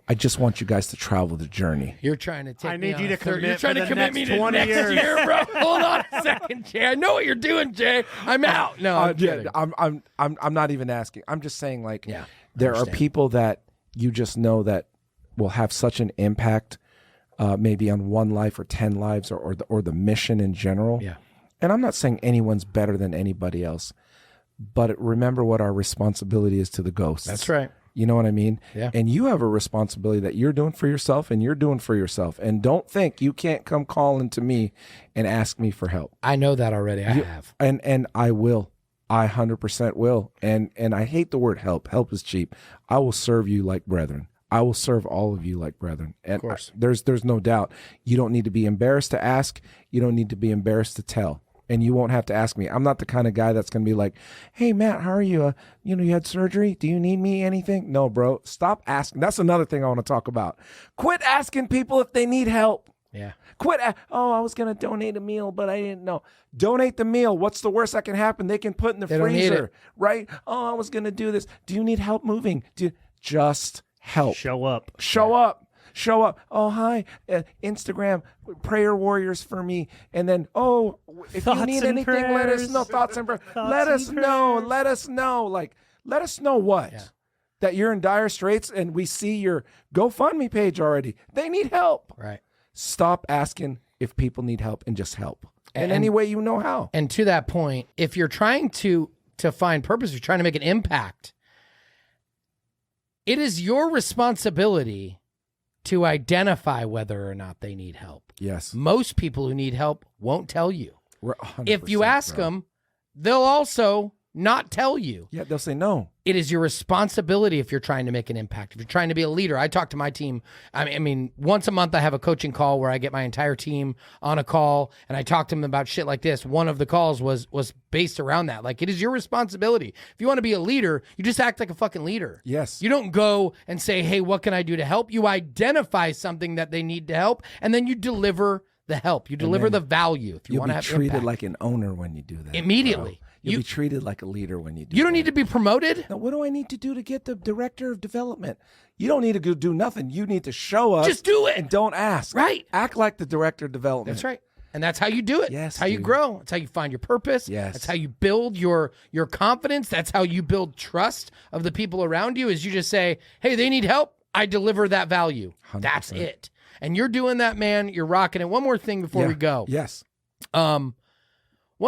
I just want you guys to travel the journey. You're trying to take I me need on you a to third- commit You're trying for to the commit me next to 20 next years. year, bro. Hold on a second, Jay. I know what you're doing, Jay. I'm out. No, I'm kidding. I'm not even asking. I'm just saying, like, Yeah, there are understand. people that you just know that will have such an impact, maybe on one life or 10 lives or the mission in general. Yeah. And I'm not saying anyone's better than anybody else, but remember what our responsibility is to the ghosts. That's right. You know what I mean? Yeah. And you have a responsibility that you're doing for yourself and you're doing for yourself. And don't think you can't come calling to me and ask me for help. I know that already. I have. And I will. I 100% will. And I hate the word help. Help is cheap. I will serve you like brethren. I will serve all of you like brethren. And Of course. there's no doubt. You don't need to be embarrassed to ask. You don't need to be embarrassed to tell. And you won't have to ask me. I'm not the kind of guy that's going to be like, hey, Matt, how are you? You had surgery. Do you need me anything? No, bro. Stop asking. That's another thing I want to talk about. Quit asking people if they need help. Yeah. Quit. I was going to donate a meal, but I didn't know. Donate the meal. What's the worst that can happen? They can put in the They don't need freezer, it. right? Oh, I was going to do this. Do you need help moving? Just help. Show up. Show up. Show up. Oh, hi. Instagram, prayer warriors for me. And then, if Thoughts you need and anything, let us prayers. know. Thoughts and prayers. Thoughts Let and us know. prayers. Let us know. Like, let us know what? Yeah. That you're in dire straits and we see your GoFundMe page already. They need help. Right. Stop asking if people need help and just help in And- any way you know how. And to that point, if you're trying to find purpose, you're trying to make an impact, it is your responsibility to identify whether or not they need help. Yes. Most people who need help won't tell you. We're 100%, If you ask bro. them, they'll also not tell you. Yeah, they'll say no. It is your responsibility if you're trying to make an impact. If you're trying to be a leader, I talk to my team. I mean, once a month I have a coaching call where I get my entire team on a call and I talk to them about shit like this. One of the calls was based around that. Like, it is your responsibility. If you want to be a leader, you just act like a fucking leader. Yes. You don't go and say, hey, what can I do to help? You identify something that they need to help, and then you deliver the help. You deliver the value. If you You'll want to be have treated impact. like an owner when you do that. Immediately. bro. You'll You- be treated like a leader when you do You don't that. need to be promoted. Now, what do I need to do to get the director of development? You don't need to go do nothing. You need to show us. Just do it. And don't ask. Right. Act like the director of development. That's right. And that's how you do it. Yes, That's how you dude. grow. That's how you find your purpose. Yes. That's how you build your confidence. That's how you build trust of the people around you, is you just say, hey, they need help. I deliver that value. 100%. That's it. And you're doing that, man. You're rocking it. One more thing before Yeah. we go. Yes. One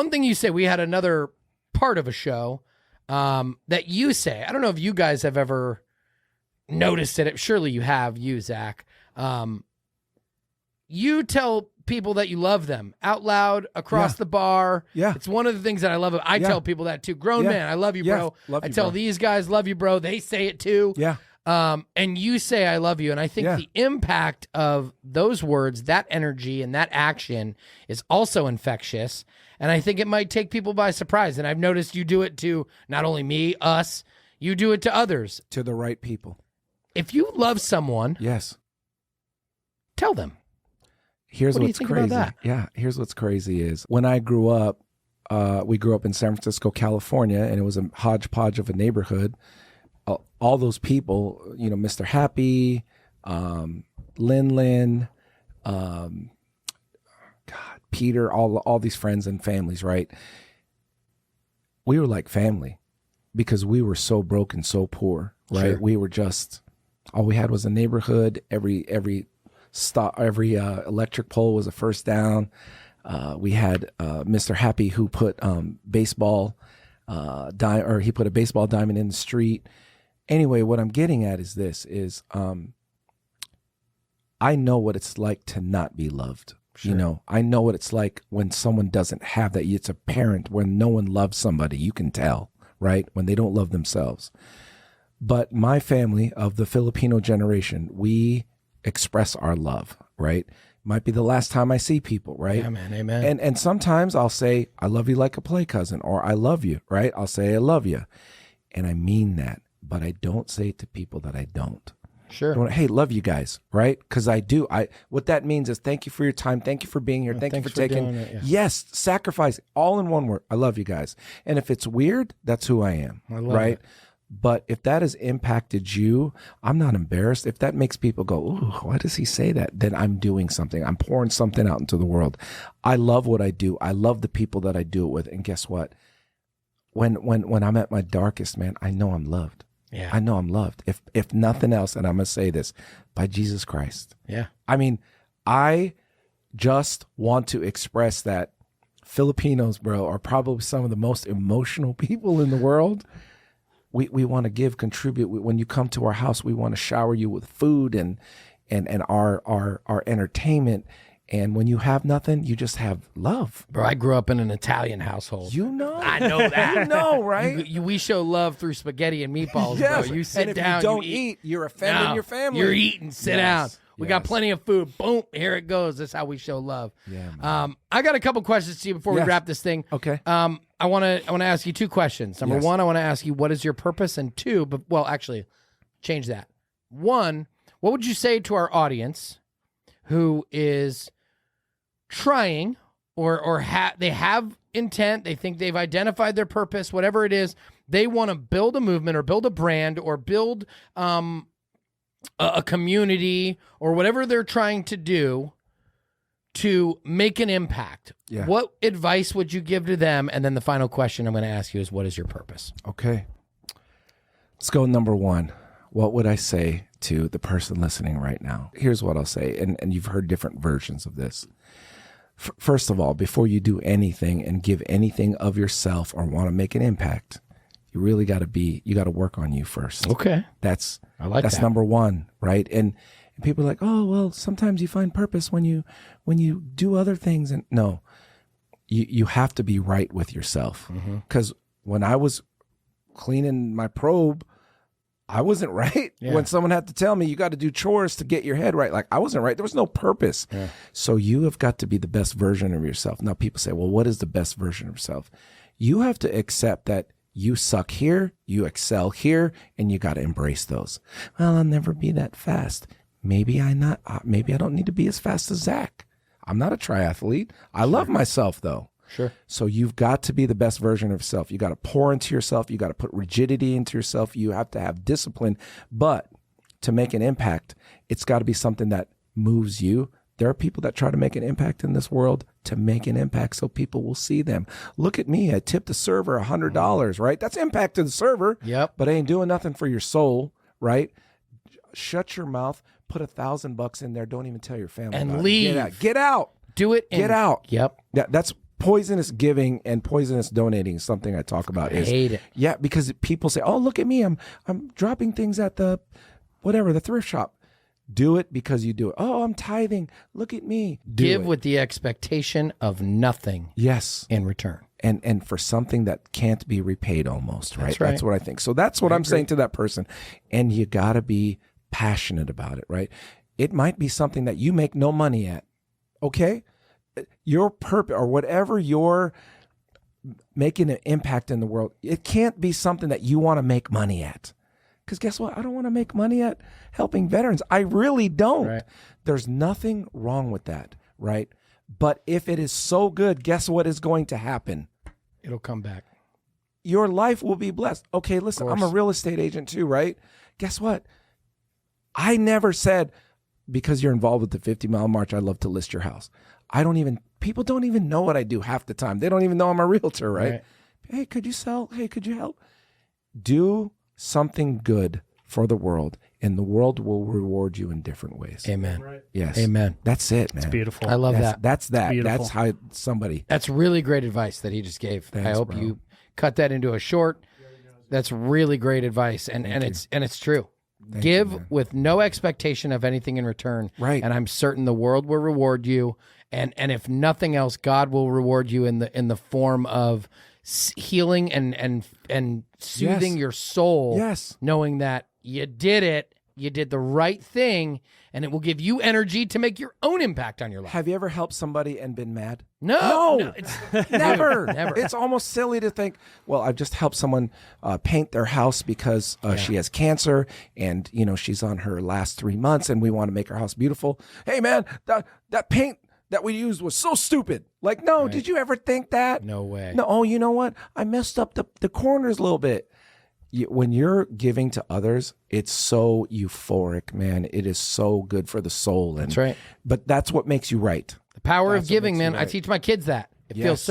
thing you say, we had another part of a show that you say, I don't know if you guys have ever noticed it. Surely you have, you, Zach. You tell people that you love them out loud across Yeah. the bar. Yeah. It's one of the things that I love. I Yeah. tell people that too. Grown Yeah. man, I love you, Yeah. bro. Love I you, tell bro. these guys, love you, bro. They say it too. Yeah. And you say, I love you. And I think Yeah. the impact of those words, that energy and that action is also infectious. And I think it might take people by surprise. And I've noticed you do it to not only me, us, you do it to others. To the right people. If you love someone, Yes. tell them. Here's What do you what's think about crazy. that? Yeah. Here's what's crazy is when I grew up, we grew up in San Francisco, California, and it was a hodgepodge of a neighborhood. All those people, Mr. Happy, Lin, Peter, all these friends and families, right? We were like family. because we were so broke and so poor, right? Sure. We were just, all we had was a neighborhood. Every electric pole was a first down. We had Mr. Happy who put baseball he put a baseball diamond in the street. Anyway, what I'm getting at is this: I know what it's like to not be loved. Sure. You know, I know what it's like when someone doesn't have that. It's apparent when no one loves somebody. You can tell, right? When they don't love themselves. But my family of the Filipino generation, we express our love, right? Might be the last time I see people, right? Yeah, man, amen. And sometimes I'll say, I love you like a play cousin, or I love you, right? I'll say, I love you. And I mean that, but I don't say it to people that I don't. Sure. Hey, love you guys, right? Because I do. What that means is thank you for your time. Thank you for being here. Thank you for taking. doing it, yeah. Yes, sacrifice, all in one word. I love you guys. And if it's weird, that's who I am, I love right? it. But if that has impacted you, I'm not embarrassed. If that makes people go, ooh, why does he say that? Then I'm doing something. I'm pouring something out into the world. I love what I do. I love the people that I do it with. And guess what? When I'm at my darkest, man, I know I'm loved. Yeah. I know I'm loved. If nothing else, and I'm going to say this, by Jesus Christ. Yeah. I mean, I just want to express that Filipinos, bro, are probably some of the most emotional people in the world. We want to give, contribute. When you come to our house, we want to shower you with food and our entertainment. And when you have nothing, you just have love. Bro, I grew up in an Italian household. You know. I know that. You know, right? We show love through spaghetti and meatballs, Yes. bro. You sit and if down, you don't you eat, you're offending No, your family. You're eating. Sit down. Yes. We got Yes. plenty of food. Boom, here it goes. That's how we show love. Yeah, man. I got a couple questions to you before we Yes. wrap this thing. Okay. I want to ask you two questions. Number Yes. one, I want to ask you what is your purpose, and two, but well, actually, change that. One, what would you say to our audience who is trying or they have intent, they think they've identified their purpose, whatever it is, they want to build a movement or build a brand or build a community or whatever they're trying to do to make an impact. Yeah. What advice would you give to them? And then the final question I'm going to ask you is, what is your purpose? Okay. Let's go number one. What would I say to the person listening right now? Here's what I'll say, and you've heard different versions of this. First of all, before you do anything and give anything of yourself or want to make an impact, you really got to work on you first. Okay. That's that. number one, right? And people are like, oh, well, sometimes you find purpose when you do other things. And no, you have to be right with yourself. Because when I was cleaning my probe, I wasn't right. Yeah. When someone had to tell me you got to do chores to get your head right, like I wasn't right. There was no purpose. Yeah. So you have got to be the best version of yourself. Now people say, well, what is the best version of yourself? You have to accept that you suck here, you excel here, and you got to embrace those. Well, I'll never be that fast. Maybe I don't need to be as fast as Zach. I'm not a triathlete. I love myself though. Sure. So you've got to be the best version of yourself. You got to pour into yourself. You got to put rigidity into yourself. You have to have discipline. But to make an impact, it's got to be something that moves you. There are people that try to make an impact in this world to make an impact so people will see them. Look at me. I tipped the server $100, right? That's impact to the server. Yep. But I ain't doing nothing for your soul, right? Shut your mouth. Put $1,000 in there. Don't even tell your family And about it. leave. Get out. Do it. Get out. Yep. That's poisonous giving and poisonous donating is something I talk about. I hate it. Yeah, because people say, "Oh, look at me! I'm dropping things at the thrift shop." Do it because you do it. Oh, I'm tithing. Look at me. Give with the expectation of nothing Yes, in return. and for something that can't be repaid, almost. Right. That's right. That's what I think. So that's what I'm saying to that person. And you got to be passionate about it. Right. It might be something that you make no money at. Okay. Your purpose or whatever you're making an impact in the world, it can't be something that you want to make money at. Because guess what? I don't want to make money at helping veterans. I really don't. Right. There's nothing wrong with that, right? But if it is so good, guess what is going to happen? It'll come back. Your life will be blessed. Okay, listen, I'm a real estate agent too, right? Guess what? I never said, because you're involved with the 50-mile march, I'd love to list your house. People don't even know what I do half the time. They don't even know I'm a realtor, right? Hey, could you sell? Hey, could you help? Do something good for the world, and the world will reward you in different ways. Amen. Yes. Amen. That's it, man. It's beautiful. I love that. That's that. beautiful. That's how somebody. That's really great advice that he just gave. I Thanks, hope bro. you cut that into a short. That's really great advice, and it's true. Give you, man. with no expectation of anything in return. Right. And I'm certain the world will reward you, and if nothing else, God will reward you in the form of healing and soothing Yes. your soul. Yes. Knowing that you did it, you did the right thing, and it will give you energy to make your own impact on your life. Have you ever helped somebody and been mad? No, Never. Never. It's almost silly to think, well, I've just helped someone paint their house because she has cancer and, she's on her last 3 months and we want to make her house beautiful. Hey, man, that paint that we used was so stupid. Like, no, did you ever think that? No way. No, oh, you know what? I messed up the corners a little bit. When you're giving to others, it's so euphoric, man. It is so good for the soul. That's right. But that's what makes you right. The power That's of what giving, makes you man. I right. teach my kids that. It Yes.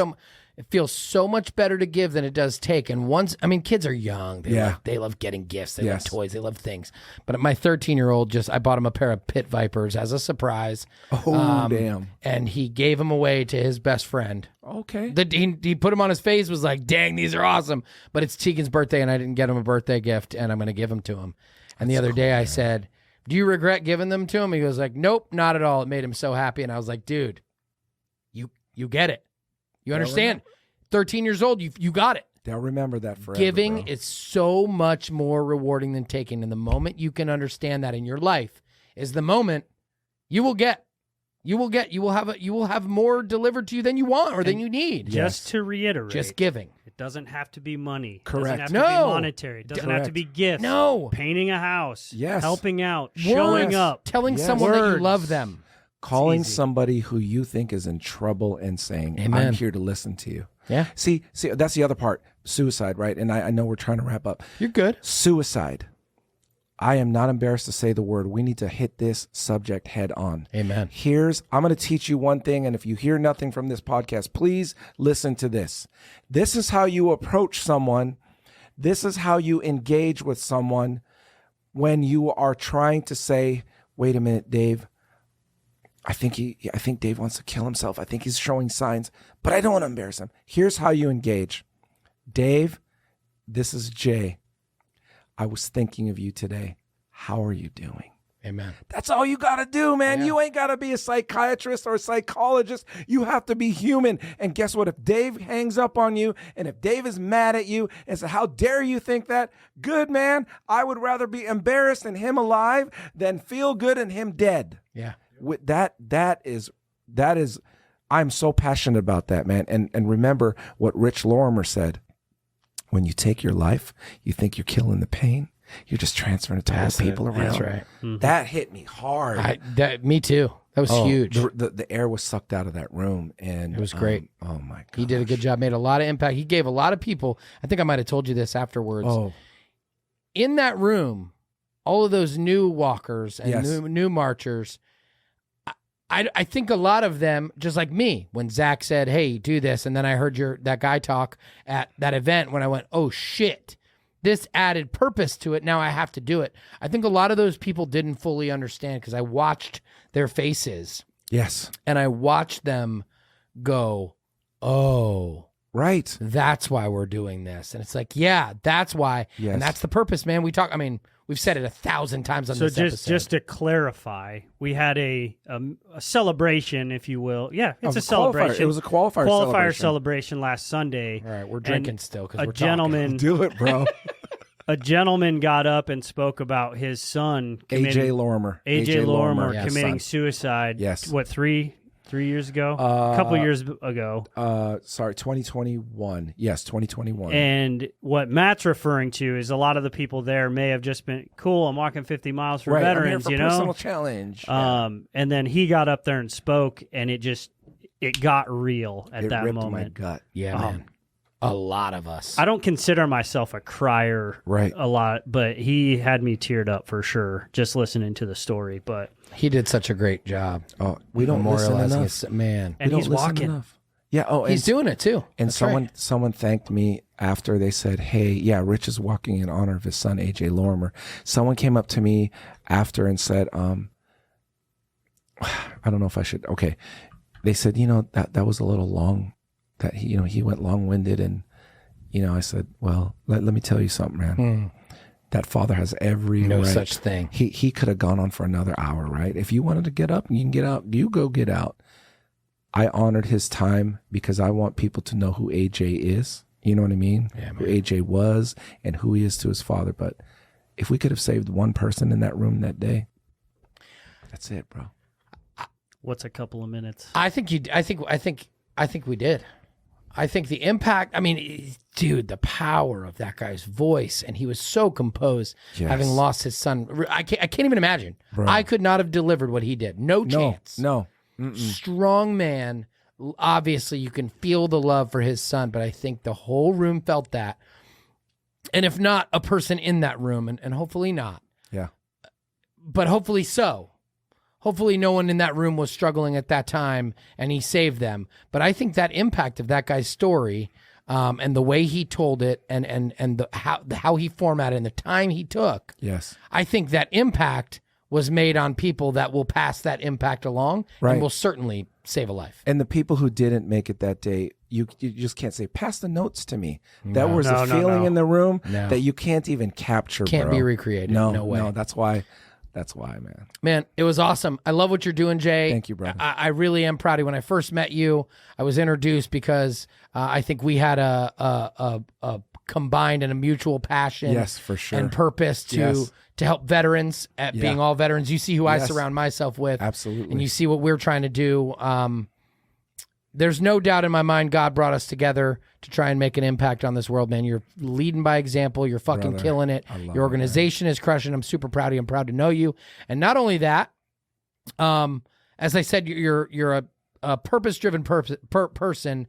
feels so much better to give than it does take. And kids are young. They love getting gifts. They love Yes. toys. They love things. But my 13-year-old I bought him a pair of pit vipers as a surprise. Oh, damn. And he gave them away to his best friend. Okay. He put them on his face, was like, dang, these are awesome. But it's Tegan's birthday and I didn't get him a birthday gift and I'm going to give them to him. And the other day I said, do you regret giving them to him? He was like, nope, not at all. It made him so happy. And I was like, dude, you get it. You understand? 13 years old, you got it. They'll remember that forever. Giving bro. is so much more rewarding than taking. And the moment you can understand that in your life is the moment you will have more delivered to you than you want or than you need. Just to reiterate, Just giving. it doesn't have to be money. It Correct. doesn't have to No. be monetary. It doesn't have to be gifts. No. Painting a house. Yes. Helping out. Showing Words. up. Telling Yes. someone that you Words. love them. Calling easy. somebody who you think is in trouble and saying, Amen. I'm here to listen to you. Yeah. See, that's the other part. Suicide, right? And I know we're trying to wrap up. You're good. Suicide. I am not embarrassed to say the word. We need to hit this subject head on. Amen. I'm going to teach you one thing. And if you hear nothing from this podcast, please listen to this. This is how you approach someone. This is how you engage with someone when you are trying to say, wait a minute, Dave. I think Dave wants to kill himself. I think he's showing signs, but I don't want to embarrass him. Here's how you engage. Dave, this is Jay. I was thinking of you today. How are you doing? Amen. That's all you got to do, man. Yeah. You ain't got to be a psychiatrist or a psychologist. You have to be human. And guess what? If Dave hangs up on you and if Dave is mad at you and says, how dare you think that? Good, man. I would rather be embarrassed and him alive than feel good and him dead. Yeah. With that is I'm so passionate about that, man. And remember what Rich Lorimer said. When you take your life, you think you're killing the pain. You're just transferring it to all the people around. That's right. That hit me hard. Me too. That was huge. The air was sucked out of that room, and It was great. Oh my god, He did a good job, made a lot of impact. He gave a lot of people, I think I might have told you this afterwards. Oh, In that room, all of those new walkers and Yes. new marchers, I think a lot of them, just like me, when Zach said, hey, do this, and then I heard that guy talk at that event when I went, oh shit, this added purpose to it. Now I have to do it. I think a lot of those people didn't fully understand because I watched their faces yes, and I watched them go, oh, right. that's why we're doing this. And it's like, yeah, that's why. Yes. And that's the purpose, man. We've said it 1,000 times on So this episode. just to clarify, we had a celebration, if you will. Yeah, it's Of a celebration. It was a qualifier celebration last Sunday. All right, we're drinking still because A we're gentleman, Do it, bro. a gentleman got up and spoke about his son, AJ Lorimer. AJ Lorimer Yeah, committing son. suicide. Yes. What, three years ago? A couple years ago. 2021. Yes, 2021. And what Matt's referring to is a lot of the people there may have just been cool. I'm walking 50 miles for right, I'm here veterans, for you know. personal challenge. And then he got up there and spoke, and it got real at it that ripped my moment. gut. Yeah, man. A lot of us. I don't consider myself a crier, Right. a lot, but he had me teared up for sure just listening to the story. But He did such a great job. Oh, we don't listen memorializing enough. his man. and We he's don't listen walking. enough. Yeah. Oh, He's doing it too. And That's right. someone thanked me after. They said, "Hey, yeah, Rich is walking in honor of his son AJ Lorimer." Someone came up to me after and said, I don't know if I should. Okay, they said, that was a little long. That he went long-winded, and I said, well, let me tell you something, man. That father has every No right. such thing. He could have gone on for another hour, right? If you wanted to get up and you can get out, you go get out. I honored his time because I want people to know who AJ is. You know what I mean? Yeah, man. Who AJ was and who he is to his father. But if we could have saved one person in that room that day, that's it, bro. What's a couple of minutes? I think we did. I think the impact, I mean, dude, the power of that guy's voice, and he was so composed, Yes. having lost his son. I can't even imagine. Bro. I could not have delivered what he did. No chance. No. Strong man. Obviously, you can feel the love for his son, but I think the whole room felt that. And if not, a person in that room, and hopefully not, Yeah. but hopefully so. Hopefully no one in that room was struggling at that time and he saved them. But I think that impact of that guy's story and the way he told it and how he formatted and the time he took, Yes. I think that impact was made on people that will pass that impact along Right. and will certainly save a life. And the people who didn't make it that day, you just can't say, pass the notes to me. That was a feeling in the room that you can't even capture, Can't bro. be recreated. No way. No, that's why, man. Man, it was awesome. I love what you're doing, Jay. Thank you, brother. I really am proud of you. When I first met you, I was introduced because I think we had a combined and a mutual passion, Yes, for sure. and purpose to help veterans at being all veterans. You see who I Yes. surround myself with. Absolutely. And you see what we're trying to do. There's no doubt in my mind God brought us together to try and make an impact on this world, man. You're leading by example. You're fucking Brother, killing it. I love Your organization is crushing. I'm super proud of you. I'm proud to know you. And not only that, as I said, you're a purpose-driven person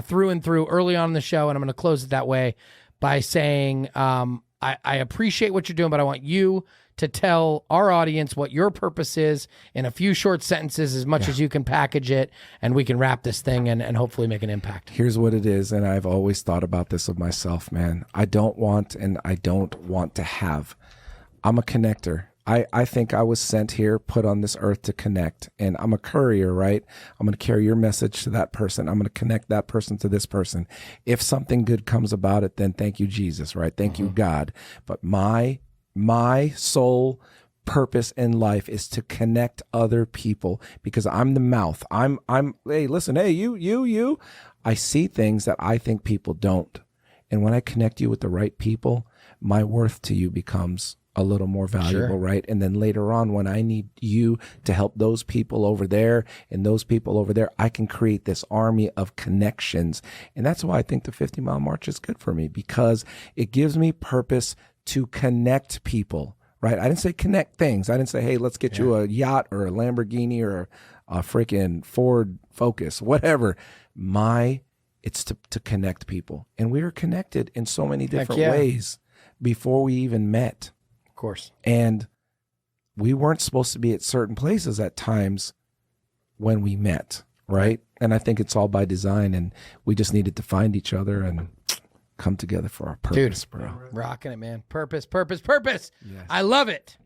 through and through early on in the show, and I'm going to close it that way by saying I appreciate what you're doing, but I want you to tell our audience what your purpose is in a few short sentences, as much as you can package it, and we can wrap this thing and hopefully make an impact. Here's what it is, and I've always thought about this of myself, man. I don't want to have. I'm a connector. I think I was sent here, put on this earth to connect, and I'm a courier, right? I'm going to carry your message to that person. I'm going to connect that person to this person. If something good comes about it, then thank you, Jesus, right? Thank you, God. But my sole purpose in life is to connect other people because I'm the mouth. Hey, listen, hey, you. I see things that I think people don't. And when I connect you with the right people, my worth to you becomes a little more valuable, right? And then later on, when I need you to help those people over there and those people over there, I can create this army of connections. And that's why I think the 50 Mile March is good for me, because it gives me purpose to connect people, right? I didn't say connect things. I didn't say, hey, let's get you a yacht or a Lamborghini or a freaking Ford Focus, whatever. It's to connect people. And we are connected in so many different ways before we even met. Of course. And we weren't supposed to be at certain places at times when we met, right? And I think it's all by design, and we just needed to find each other and come together for our purpose, bro. Rocking it, man. Purpose. Yes. I love it.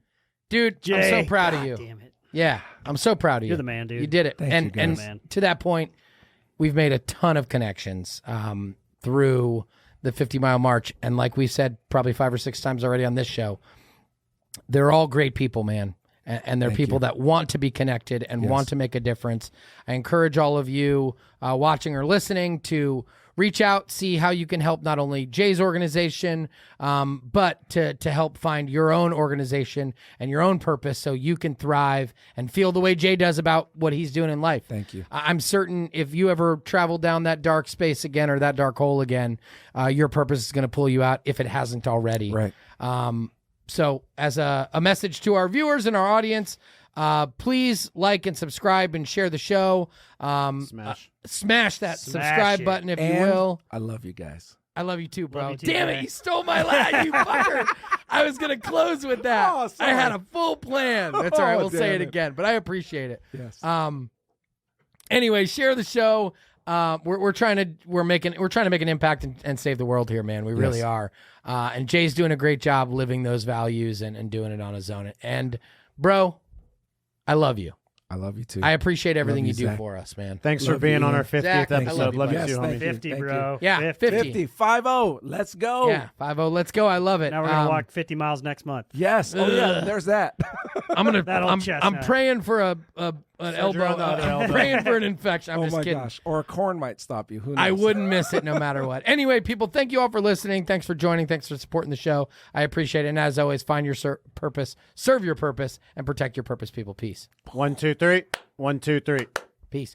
Dude, Jay, I'm so proud of you. Damn it. Yeah, I'm so proud of you. You're the man, dude. You did it. Thank you, guys. And Man. to that point, we've made a ton of connections through the 50 Mile March. And like we said probably 5 or 6 times already on this show, they're all great people, man. And they're people that want to be connected and want to make a difference. I encourage all of you watching or listening to reach out, see how you can help not only Jay's organization, but to help find your own organization and your own purpose so you can thrive and feel the way Jay does about what he's doing in life. Thank you. I'm certain if you ever travel down that dark space again or that dark hole again, your purpose is going to pull you out if it hasn't already. Right. So as a message to our viewers and our audience, please like and subscribe and share the show. Smash that subscribe it. button if you And will. I love you guys. I love you too, bro. Love you too, Damn Jay. it, you stole my line, you fucker. I was going to close with that. Oh, I sorry. had a full plan. That's all right. Oh, We'll say damn it it. again, but I appreciate it. Yes. Anyway, share the show. we're trying to make an impact and save the world here, man. We really are. And Jay's doing a great job living those values and doing it on his own. And bro, I love you. I love you too. I appreciate everything you do Zach. for us, man. Thanks for Love being you. on our 50th Zach, I episode. love Love you, you, buddy. too, Yes, homie. 50, Thank bro. Yeah, 50. 50, 5-0. Let's go. Yeah, 5-0. Let's go. I love it. Now we're going to walk 50 miles next month. Yes. Oh yeah. There's that. That old I'm chestnut. praying for an elbow. on the other I'm elbow. praying for an infection. I'm Oh just my kidding. gosh. Or a corn might stop you. Who knows? I wouldn't miss it no matter what. Anyway, people, thank you all for listening. Thanks for joining. Thanks for supporting the show. I appreciate it. And as always, find your purpose, serve your purpose, and protect your purpose, people. Peace. 1, 2, 3. 1, 2, 3.